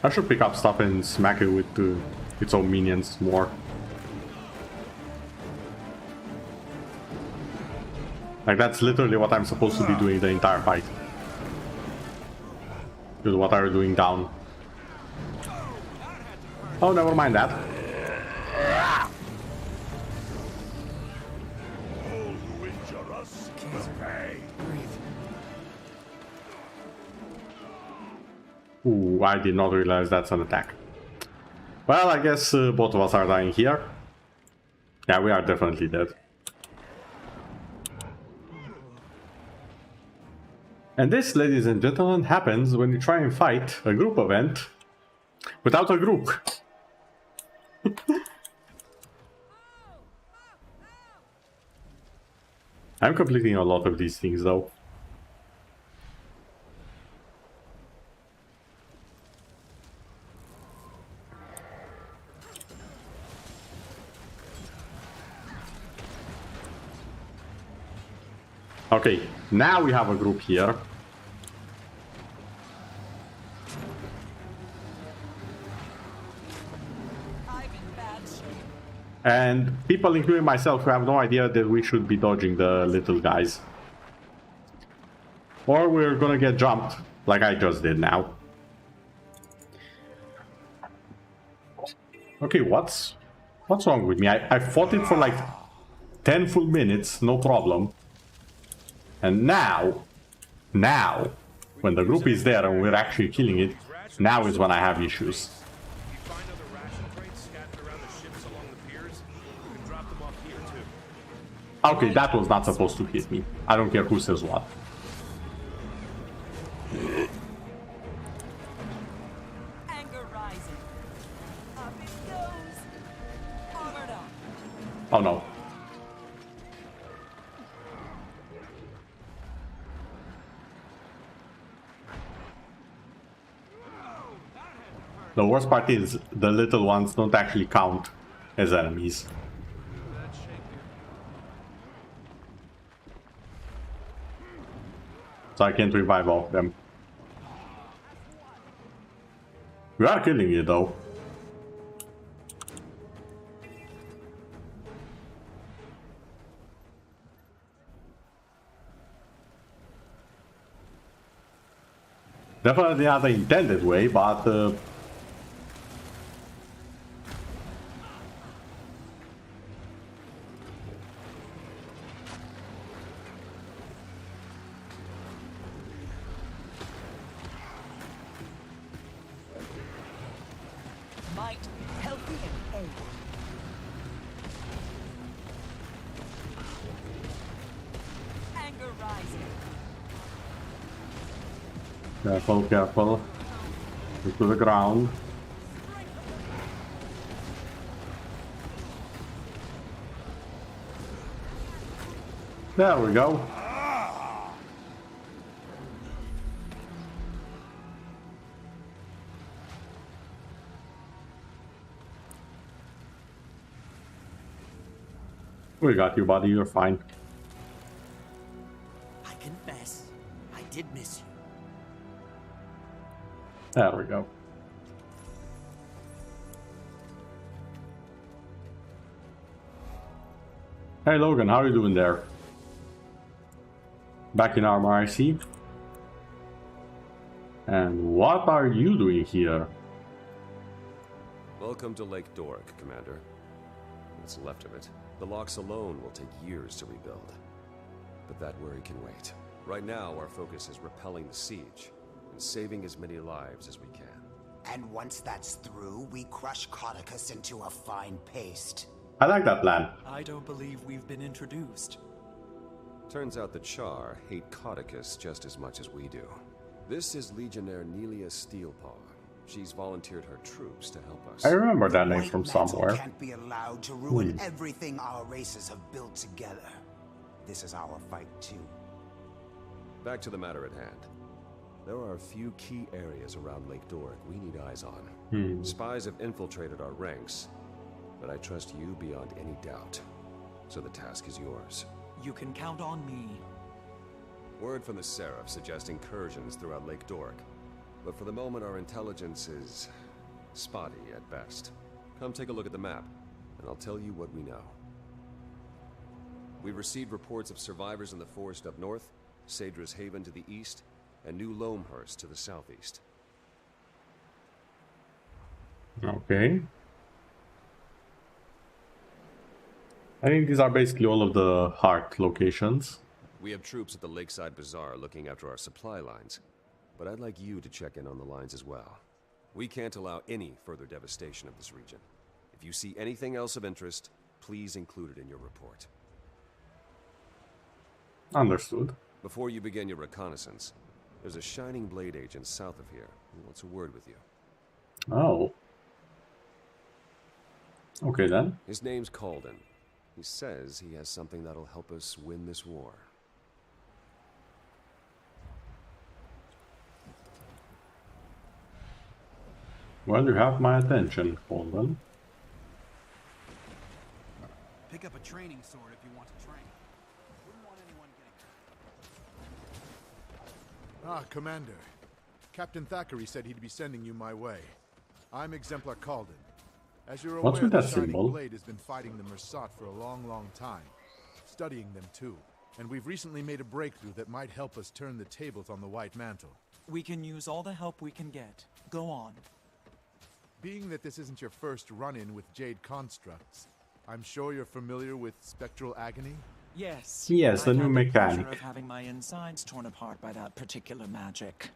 A: I should pick up stuff and smack it with its own minions more. Like, that's literally what I'm supposed to be doing the entire fight. Dude, what are you doing down? Oh, never mind that. Ooh, I did not realize that's an attack. Well, I guess both of us are dying here. Yeah, we are definitely dead. And this, ladies and gentlemen, happens when you try and fight a group event without a group. I'm completing a lot of these things, though. Okay, now we have a group here. And people, including myself, who have no idea that we should be dodging the little guys. Or we're gonna get jumped, like I just did now. Okay, what's wrong with me? I fought it for like 10 full minutes, no problem. And now, when the group is there and we're actually killing it, now is when I have issues. Okay, that was not supposed to hit me. I don't care who says what.
B: Anger rising. Up it goes. Armored up.
A: Oh no. The worst part is the little ones don't actually count as enemies. So I can't revive all of them. We are killing it though. Definitely not the intended way, but
B: Might, healthy and able. Anger rising.
A: Careful, careful. Into the ground. There we go. We got you, buddy. You're fine.
I: I confess, I did miss you.
A: There we go. Hey Logan, how are you doing there? Back in armor, I see. And what are you doing here?
H: Welcome to Lake Doric, Commander. What's left of it. The locks alone will take years to rebuild. But that worry can wait. Right now, our focus is repelling the siege and saving as many lives as we can.
O: And once that's through, we crush Codicus into a fine paste.
A: I like that plan.
B: I don't believe we've been introduced.
H: Turns out the Char hate Codicus just as much as we do. This is Legionnaire Nelia Steelpaw. She's volunteered her troops to help us.
A: I remember that name from somewhere.
O: Can't be allowed to ruin everything our races have built together. This is our fight too.
H: Back to the matter at hand. There are a few key areas around Lake Doric we need eyes on. Spies have infiltrated our ranks, but I trust you beyond any doubt. So the task is yours.
B: You can count on me.
H: Word from the Seraph suggests incursions throughout Lake Doric. But for the moment, our intelligence is spotty at best. Come take a look at the map, and I'll tell you what we know. We've received reports of survivors in the forest up north, Sadra's Haven to the east, and New Loamhurst to the southeast.
A: Okay. I think these are basically all of the heart locations.
H: We have troops at the Lakeside Bazaar looking after our supply lines, but I'd like you to check in on the lines as well. We can't allow any further devastation of this region. If you see anything else of interest, please include it in your report.
A: Understood.
H: Before you begin your reconnaissance, there's a Shining Blade agent south of here who wants a word with you.
A: Oh. Okay then.
H: His name's Calden. He says he has something that'll help us win this war.
A: Well, you have my attention, Calden.
N: Pick up a training sword if you want to train. Wouldn't want anyone getting hurt.
K: Ah, Commander. Captain Thackeray said he'd be sending you my way. I'm Exemplar Calden. As you're
A: What's
K: aware,
A: with
K: the
A: that
K: Shining
A: symbol?
K: Blade has been fighting the Mersat for a long, long time. Studying them too. And we've recently made a breakthrough that might help us turn the tables on the White Mantle.
B: We can use all the help we can get. Go on.
K: Being that this isn't your first run-in with Jade constructs, I'm sure you're familiar with Spectral Agony?
B: Yes.
A: Yes, the
B: I've
A: new
B: had the pleasure
A: mechanic.
B: of having my insides torn apart by that particular magic.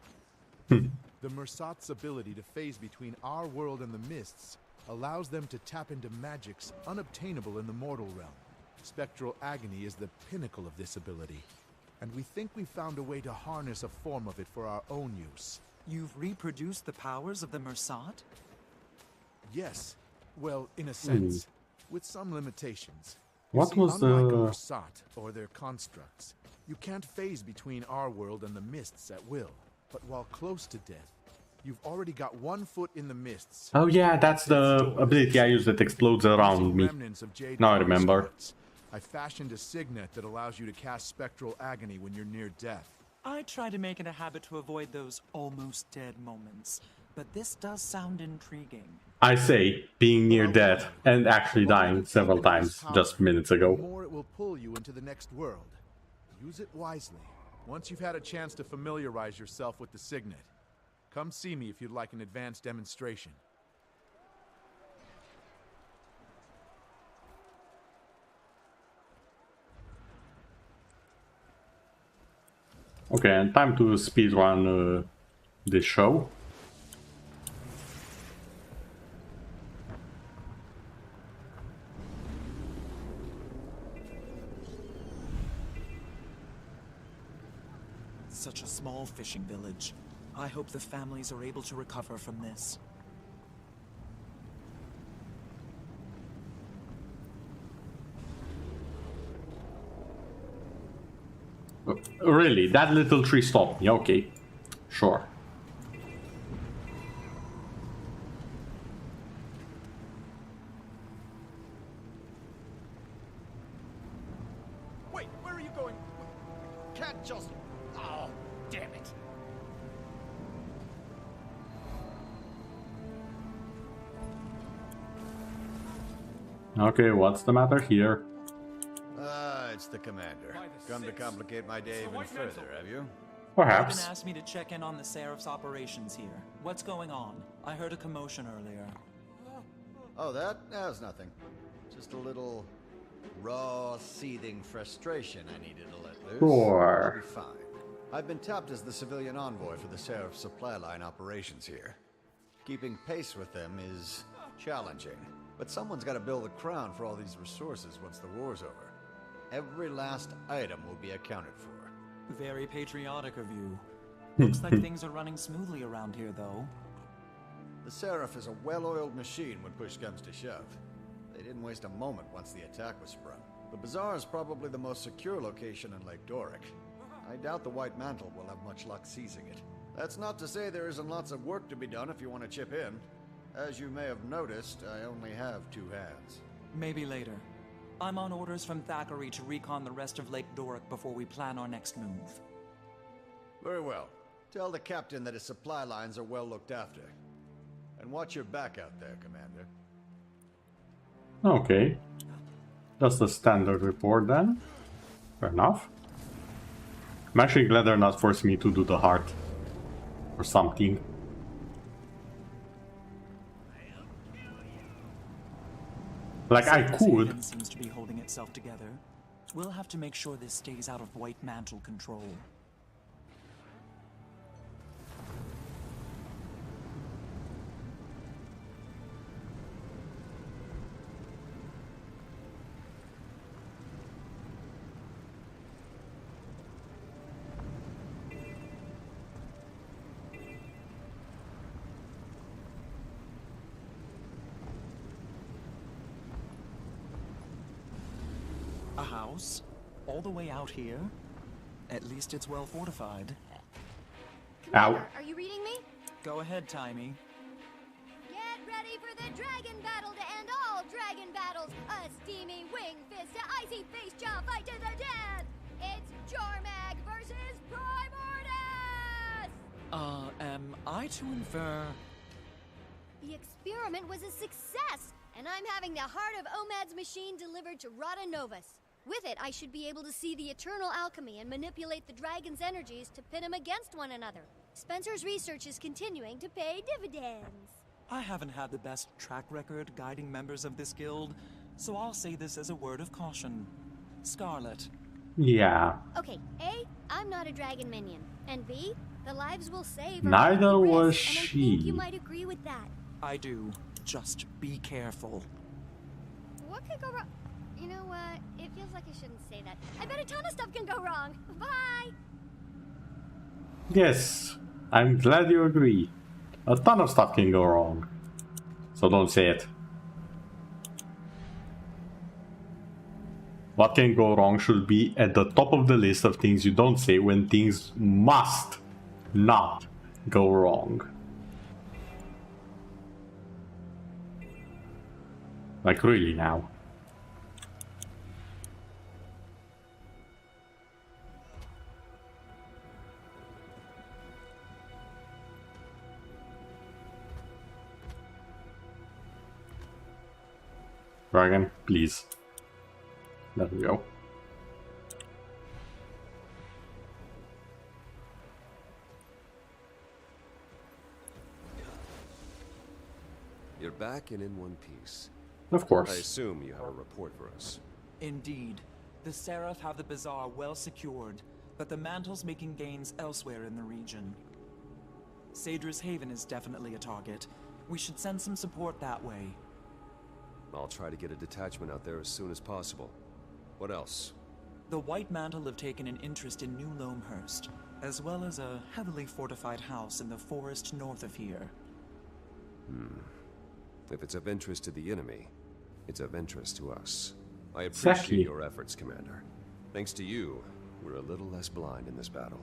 K: The Mersat's ability to phase between our world and the Mists allows them to tap into magics unobtainable in the mortal realm. Spectral Agony is the pinnacle of this ability, and we think we found a way to harness a form of it for our own use.
B: You've reproduced the powers of the Mersat?
K: Yes. Well, in a sense, with some limitations.
A: What
K: See,
A: was
K: unlike a
A: the...
K: Mersat or their constructs, you can't phase between our world and the Mists at will. But while close to death, you've already got 1 foot in the Mists.
A: Oh yeah, that's the ability I use that explodes around me.
K: Remnants of Jade
A: Now I remember.
K: constructs, I fashioned a signet that allows you to cast Spectral Agony when you're near death.
B: I try to make it a habit to avoid those almost dead moments, but this does sound intriguing.
A: I say, being near death and actually dying several times just minutes
K: The
A: ago.
K: more it will pull you into the next world. Use it wisely. Once you've had a chance to familiarize yourself with the signet, come see me if you'd like an advanced demonstration.
A: Okay, and time to speedrun this show.
B: Such a small fishing village. I hope the families are able to recover from this.
A: Really, that little tree stopped me. Okay, sure.
J: Wait, where are you going? Can't just... Oh, damn it.
A: Okay, what's the matter here?
J: It's the commander. Come to complicate my day even further, have you?
A: Perhaps.
B: Gordon asked me to check in on the Seraph's operations here. What's going on? I heard a commotion earlier.
J: Oh, that? That's nothing. Just a little raw, seething frustration I needed to let loose.
A: Sure.
J: I'll be fine. I've been tapped as the civilian envoy for the Seraph's supply line operations here. Keeping pace with them is challenging, but someone's got to build the crown for all these resources once the war's over. Every last item will be accounted for.
B: Very patriotic of you. Looks like things are running smoothly around here, though.
J: The Seraph is a well-oiled machine when push comes to shove. They didn't waste a moment once the attack was sprung. The bazaar is probably the most secure location in Lake Doric. I doubt the White Mantle will have much luck seizing it. That's not to say there isn't lots of work to be done if you want to chip in. As you may have noticed, I only have 2 hands.
B: Maybe later. I'm on orders from Thackeray to recon the rest of Lake Doric before we plan our next move.
J: Very well. Tell the captain that his supply lines are well looked after. And watch your back out there, Commander.
A: Okay. Just a standard report then. Fair enough. I'm actually glad they're not forcing me to do the heart or something. Like I could.
B: Haven seems to be holding itself together. We'll have to make sure this stays out of White Mantle control. A house? All the way out here? At least it's well fortified.
A: Ow.
C: Are you reading me?
B: Go ahead, Timey.
C: Get ready for the dragon battle to end all dragon battles. A steamy wing fist to icy face jaw fight to the death. It's Jormag versus Primordus!
B: Am I to infer...
C: The experiment was a success, and I'm having the heart of Omad's machine delivered to Rada Novus. With it, I should be able to see the eternal alchemy and manipulate the dragon's energies to pit them against one another. Spencer's research is continuing to pay dividends.
B: I haven't had the best track record guiding members of this guild, so I'll say this as a word of caution. Scarlet.
A: Yeah.
C: Okay, A, I'm not a dragon minion, and B, the lives we'll save are
A: Neither
C: worth the
A: was
C: risk, and I
A: she.
C: think you might agree with that.
B: I do. Just be careful.
C: What could go wrong? You know what? It feels like I shouldn't say that. I bet a ton of stuff can go wrong. Bye!
A: Yes, I'm glad you agree. A ton of stuff can go wrong. So don't say it. What can go wrong should be at the top of the list of things you don't say when things must not go wrong. Like really now. Dragon, please. There we go.
H: You're back and in one piece.
A: Of course.
H: I assume you have a report for us.
B: Indeed. The Seraph have the bazaar well secured, but the Mantle's making gains elsewhere in the region. Sadra's Haven is definitely a target. We should send some support that way.
H: I'll try to get a detachment out there as soon as possible. What else?
B: The White Mantle have taken an interest in New Loamhurst, as well as a heavily fortified house in the forest north of here.
H: If it's of interest to the enemy, it's of interest to us. I
A: Exactly.
H: appreciate your efforts, Commander. Thanks to you, we're a little less blind in this battle.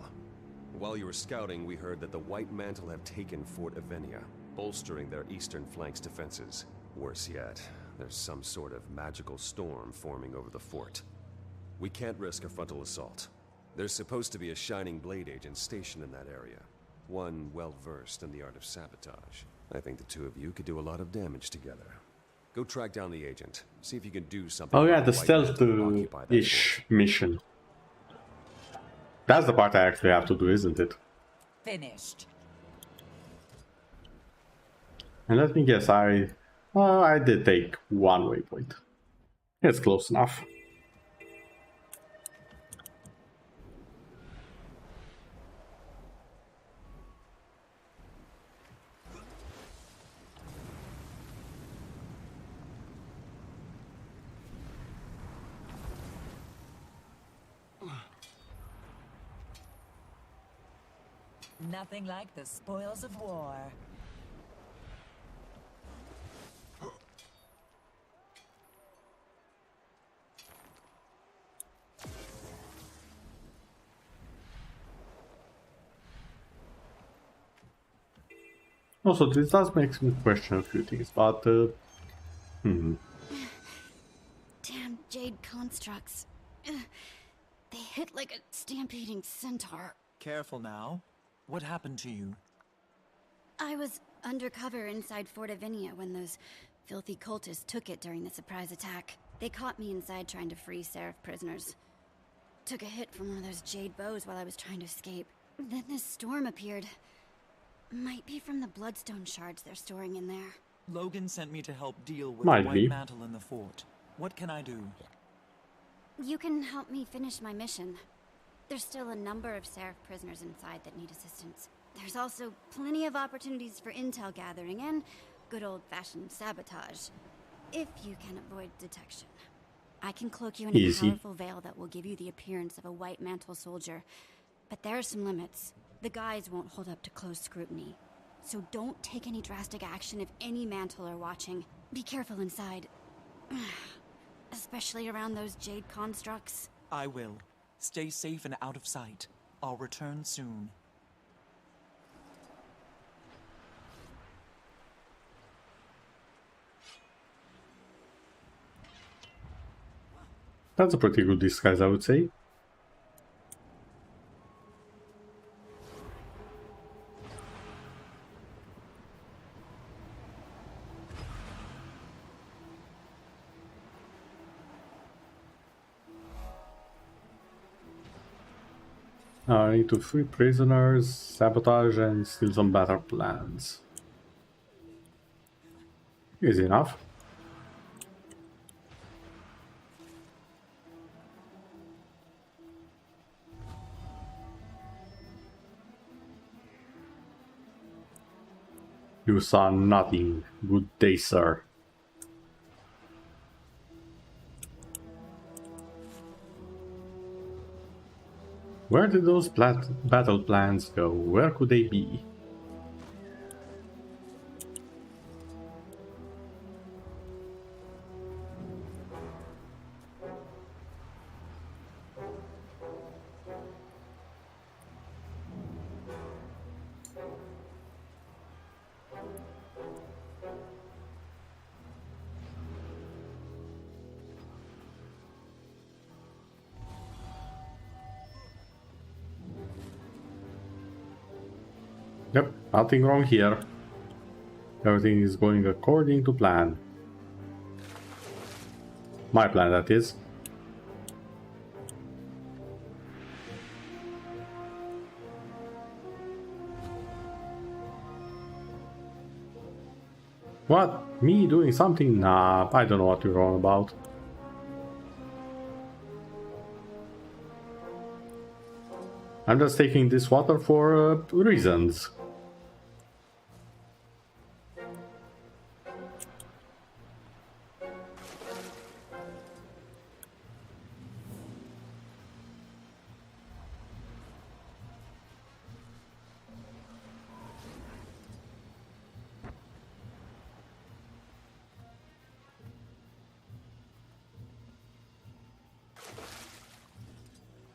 H: While you were scouting, we heard that the White Mantle have taken Fort Avenia, bolstering their eastern flank's defenses. Worse yet, there's some sort of magical storm forming over the fort. We can't risk a frontal assault. There's supposed to be a Shining Blade agent stationed in that area. One well-versed in the art of sabotage. I think the two of you could do a lot of damage together. Go track down the agent. See if you can do something.
A: Oh yeah,
H: about
A: the
H: White Mantle to occupy that
A: stealth-ish
H: fort.
A: mission. That's the part I actually have to do, isn't it?
F: Finished.
A: And let me guess, I did take one waypoint. It's close enough.
F: Nothing like the spoils of war.
A: Also, this does make me question a few things, but
C: Damn jade constructs. They hit like a stampeding centaur.
B: Careful now. What happened to you?
P: I was undercover inside Fort Avinia when those filthy cultists took it during the surprise attack. They caught me inside trying to free Seraph prisoners. Took a hit from one of those jade bows while I was trying to escape. Then this storm appeared. Might be from the bloodstone shards they're storing in there.
B: Logan sent me to help deal with
A: Might
B: the White
A: be.
B: Mantle in the fort. What can I do?
P: You can help me finish my mission. There's still a number of Seraph prisoners inside that need assistance. There's also plenty of opportunities for intel gathering and good old-fashioned sabotage, if you can avoid detection. I can cloak you in a powerful veil that will give you the appearance of a White Mantle soldier, but there are some limits. The guise won't hold up to close scrutiny. So don't take any drastic action if any Mantle are watching. Be careful inside. Especially around those jade constructs.
B: I will. Stay safe and out of sight. I'll return soon.
A: That's a pretty good disguise, I would say. I need to free prisoners, sabotage, and steal some battle plans. Easy enough. You saw nothing. Good day, sir. Where did those battle plans go? Where could they be? Yep, nothing wrong here. Everything is going according to plan. My plan, that is. What? Me doing something? Nah, I don't know what you're on about. I'm just taking this water for reasons.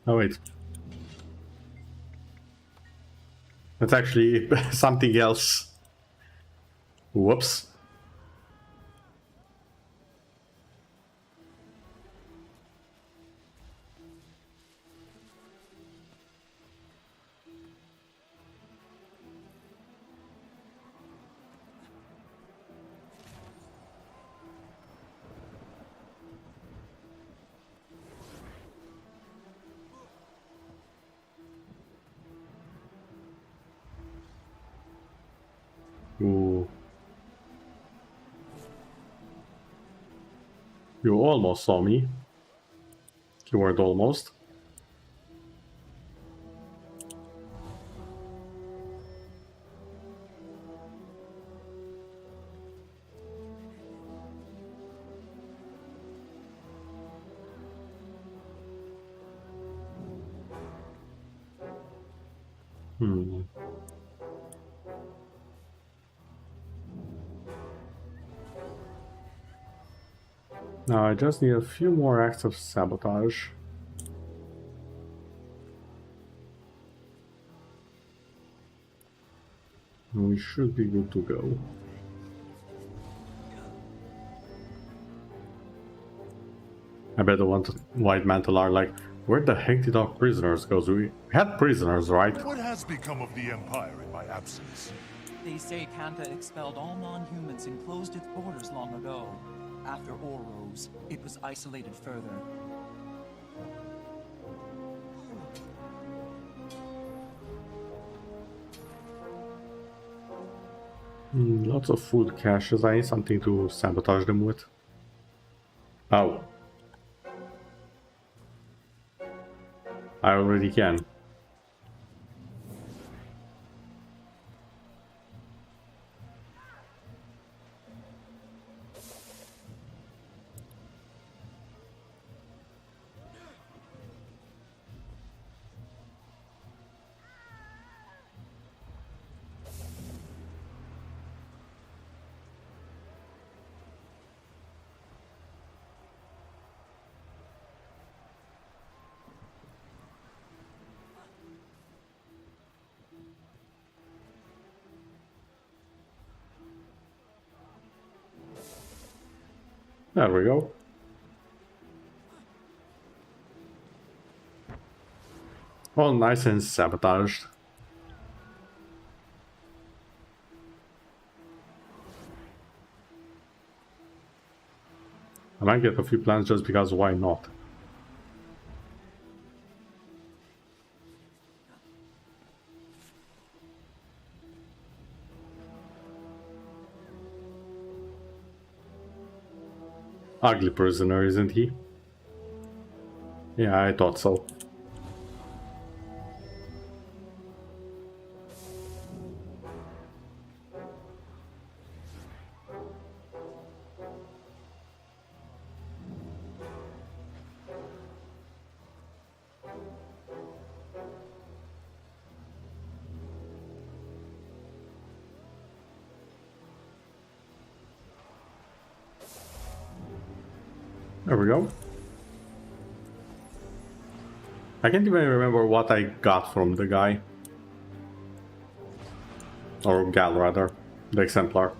A: Oh wait. That's actually something else. Whoops. Ooh. You almost saw me. Keyword almost. Now I just need a few more acts of sabotage. And we should be good to go. I bet the White Mantle are like, Where the heck did our prisoners go? We had prisoners, right?
M: What has become of the Empire in my absence?
B: They say Kanta expelled all non-humans and closed its borders long ago. After Ore rose, it was isolated further.
A: Lots of food caches. I need something to sabotage them with. Oh. I already can. There we go. All nice and sabotaged. I might get a few plants just because why not? Ugly prisoner, isn't he? Yeah, I thought so. There we go. I can't even remember what I got from the guy. Or gal, rather. The exemplar.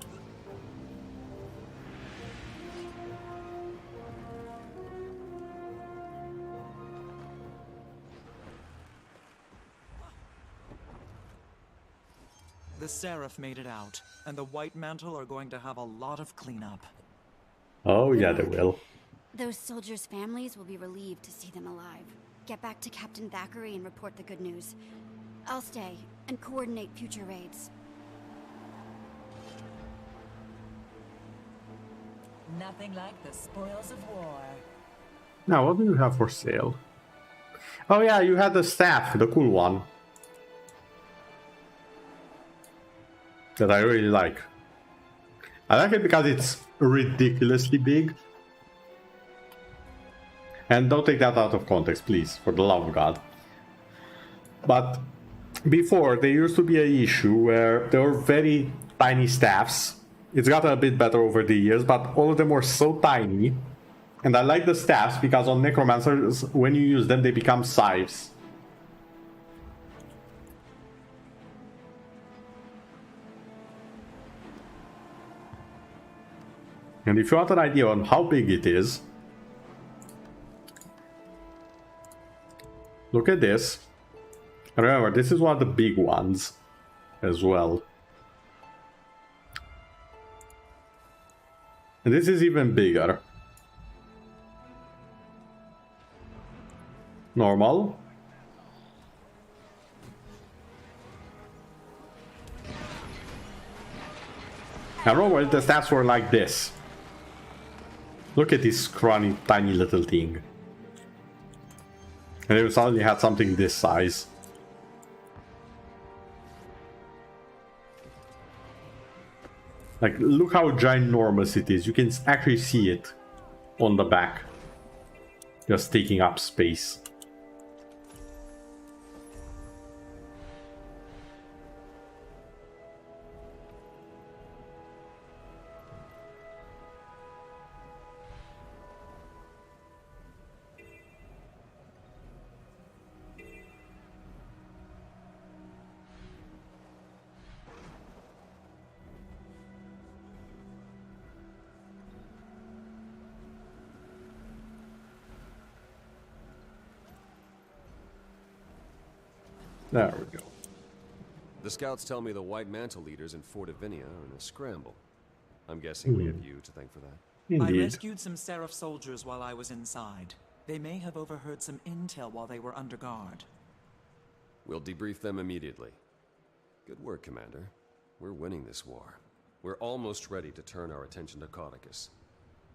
B: The Seraph made it out, and the White Mantle are going to have a lot of cleanup.
A: Oh yeah, they will.
P: Those soldiers' families will be relieved to see them alive. Get back to Captain Thackeray and report the good news. I'll stay and coordinate future raids.
F: Nothing like the spoils of war.
A: Now, what do you have for sale? Oh yeah, you had the staff, the cool one. That I really like. I like it because it's ridiculously big. And don't take that out of context, please, for the love of God. But before, there used to be an issue where there were very tiny staffs. It's gotten a bit better over the years, but all of them were so tiny. And I like the staffs because on Necromancers, when you use them, they become scythes. And if you want an idea on how big it is, look at this. And remember, this is one of the big ones as well. And this is even bigger. Normal. And normally the stats were like this. Look at this scrawny, tiny little thing. And it suddenly had something this size. Like, look how ginormous it is. You can actually see it on the back. Just taking up space. There we go.
H: The scouts tell me the White Mantle leaders in Fort Avinia are in a scramble. I'm guessing we have you to thank for that.
A: Indeed.
B: I rescued some Seraph soldiers while I was inside. They may have overheard some intel while they were under guard.
H: We'll debrief them immediately. Good work, Commander. We're winning this war. We're almost ready to turn our attention to Caudicus.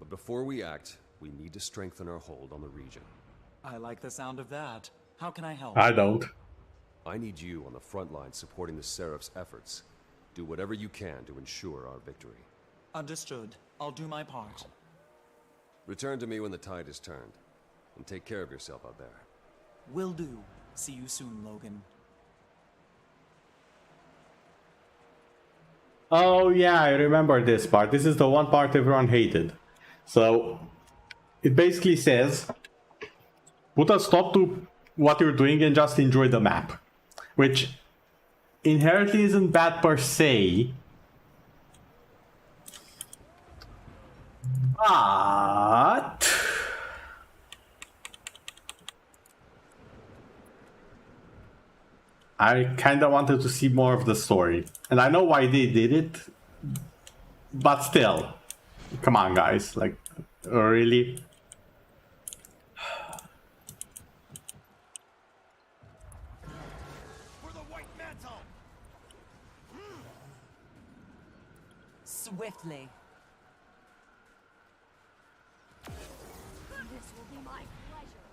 H: But before we act, we need to strengthen our hold on the region.
B: I like the sound of that. How can I help?
A: I don't.
H: I need you on the front line supporting the Seraph's efforts. Do whatever you can to ensure our victory.
B: Understood. I'll do my part.
H: Return to me when the tide is turned. And take care of yourself out there.
B: Will do. See you soon, Logan.
A: Oh yeah, I remember this part. This is the one part everyone hated. So, it basically says, put a stop to what you're doing and just enjoy the map. Which inherently isn't bad per se. But I kinda wanted to see more of the story. And I know why they did it. But still. Come on, guys. Like, really?
F: Swiftly.
C: This will be my pleasure.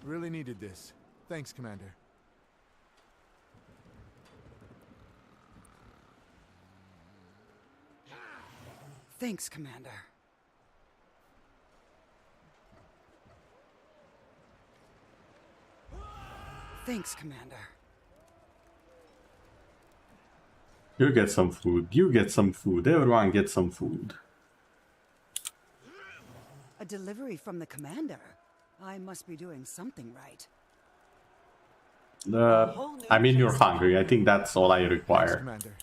K: Really needed this. Thanks, Commander.
L: Thanks, Commander. Thanks, Commander.
A: You get some food. You get some food. Everyone gets some food.
L: A delivery from the Commander. I must be doing something right.
A: I mean, you're hungry. I think that's all I require.
K: Thanks, Commander.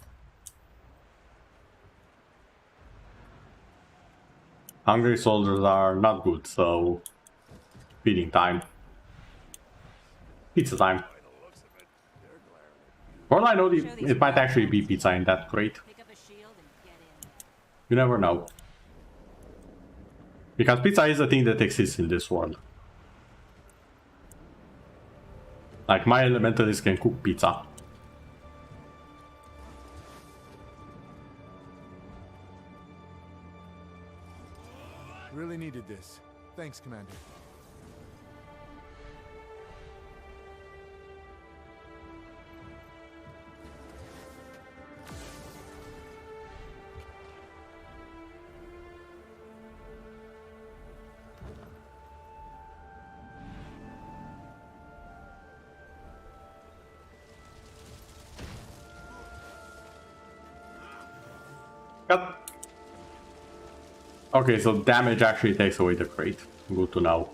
A: Hungry soldiers are not good, so feeding time. Pizza time. For all I know, it might actually be pizza in that crate. You never know. Because pizza is a thing that exists in this world. Like, my elementalists can cook pizza.
K: Really needed this. Thanks, Commander.
A: Cut. Okay, so damage actually takes away the crate. Good to know.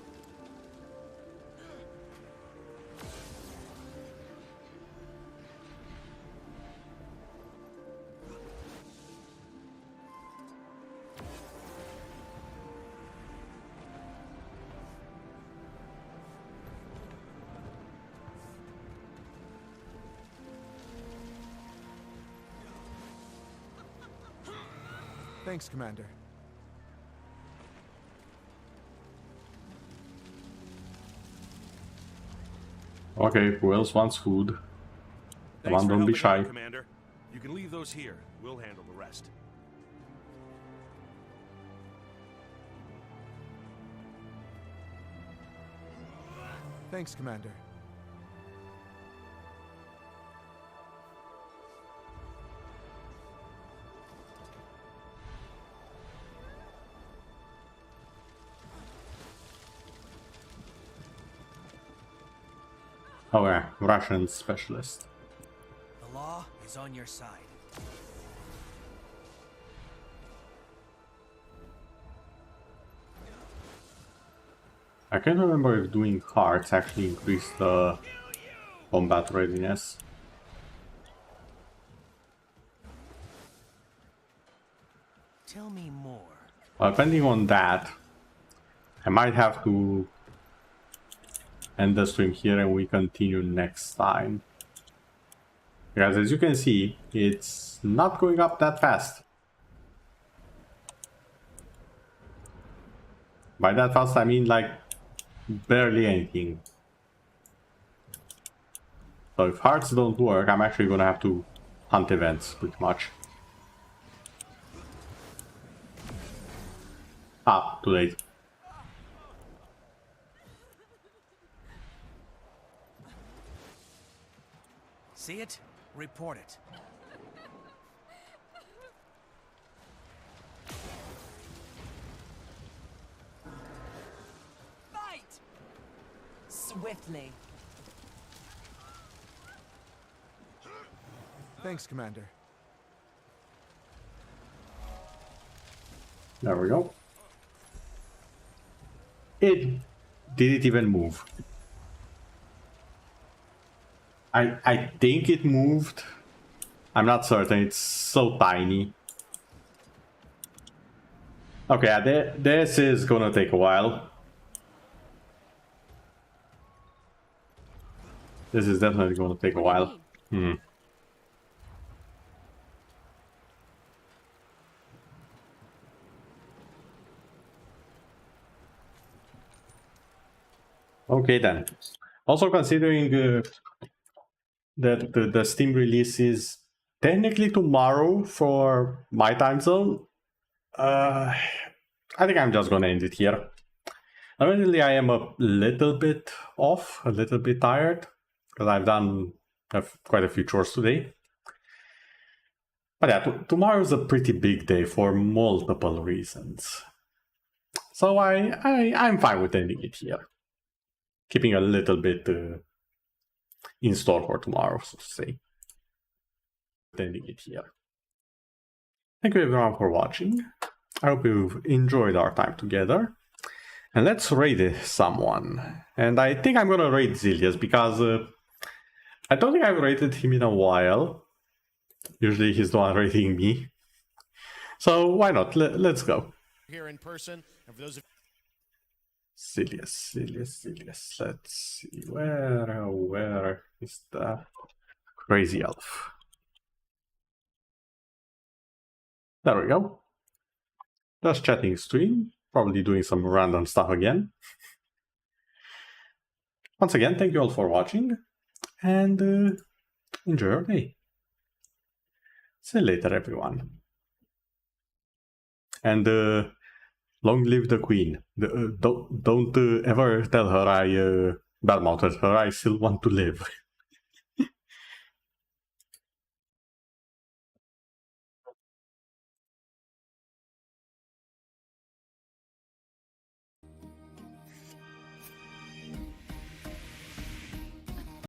K: Thanks, Commander.
A: Okay, who else wants food? Come on, don't be shy.
M: Commander. You can leave those here. We'll handle the rest.
K: Thanks, Commander.
A: Oh yeah, Russian specialist.
I: The law is on your side.
A: I can't remember if doing hearts actually increased the combat readiness.
G: Tell me more.
A: Well, depending on that, I might have to end the stream here and we continue next time. Because as you can see, it's not going up that fast. By that fast, I mean like barely anything. So if hearts don't work, I'm actually gonna have to hunt events pretty much. Ah, too late.
G: See it? Report it.
Q: Fight! Swiftly.
K: Thanks, Commander.
A: There we go. Did it even move? I think it moved. I'm not certain. It's so tiny. Okay, yeah, this is gonna take a while. This is definitely gonna take a while. Okay then. Also considering that the Steam release is technically tomorrow for my time zone, I think I'm just gonna end it here. Originally, I am a little bit off, a little bit tired, because I've done quite a few chores today. But yeah, tomorrow is a pretty big day for multiple reasons. So I'm fine with ending it here. Keeping a little bit in store for tomorrow, so to say. Ending it here. Thank you everyone for watching. I hope you've enjoyed our time together. And let's raid someone. And I think I'm gonna raid Zilius because I don't think I've raided him in a while. Usually he's the one raiding me. So why not? Let's go.
R: Here in person, and for those of
A: Zilius. Let's see. Where is the crazy elf? There we go. Just chatting stream. Probably doing some random stuff again. Once again, thank you all for watching. And enjoy your day. See you later, everyone. And long live the queen. Don't ever tell her I badmouthed her. I still want to live.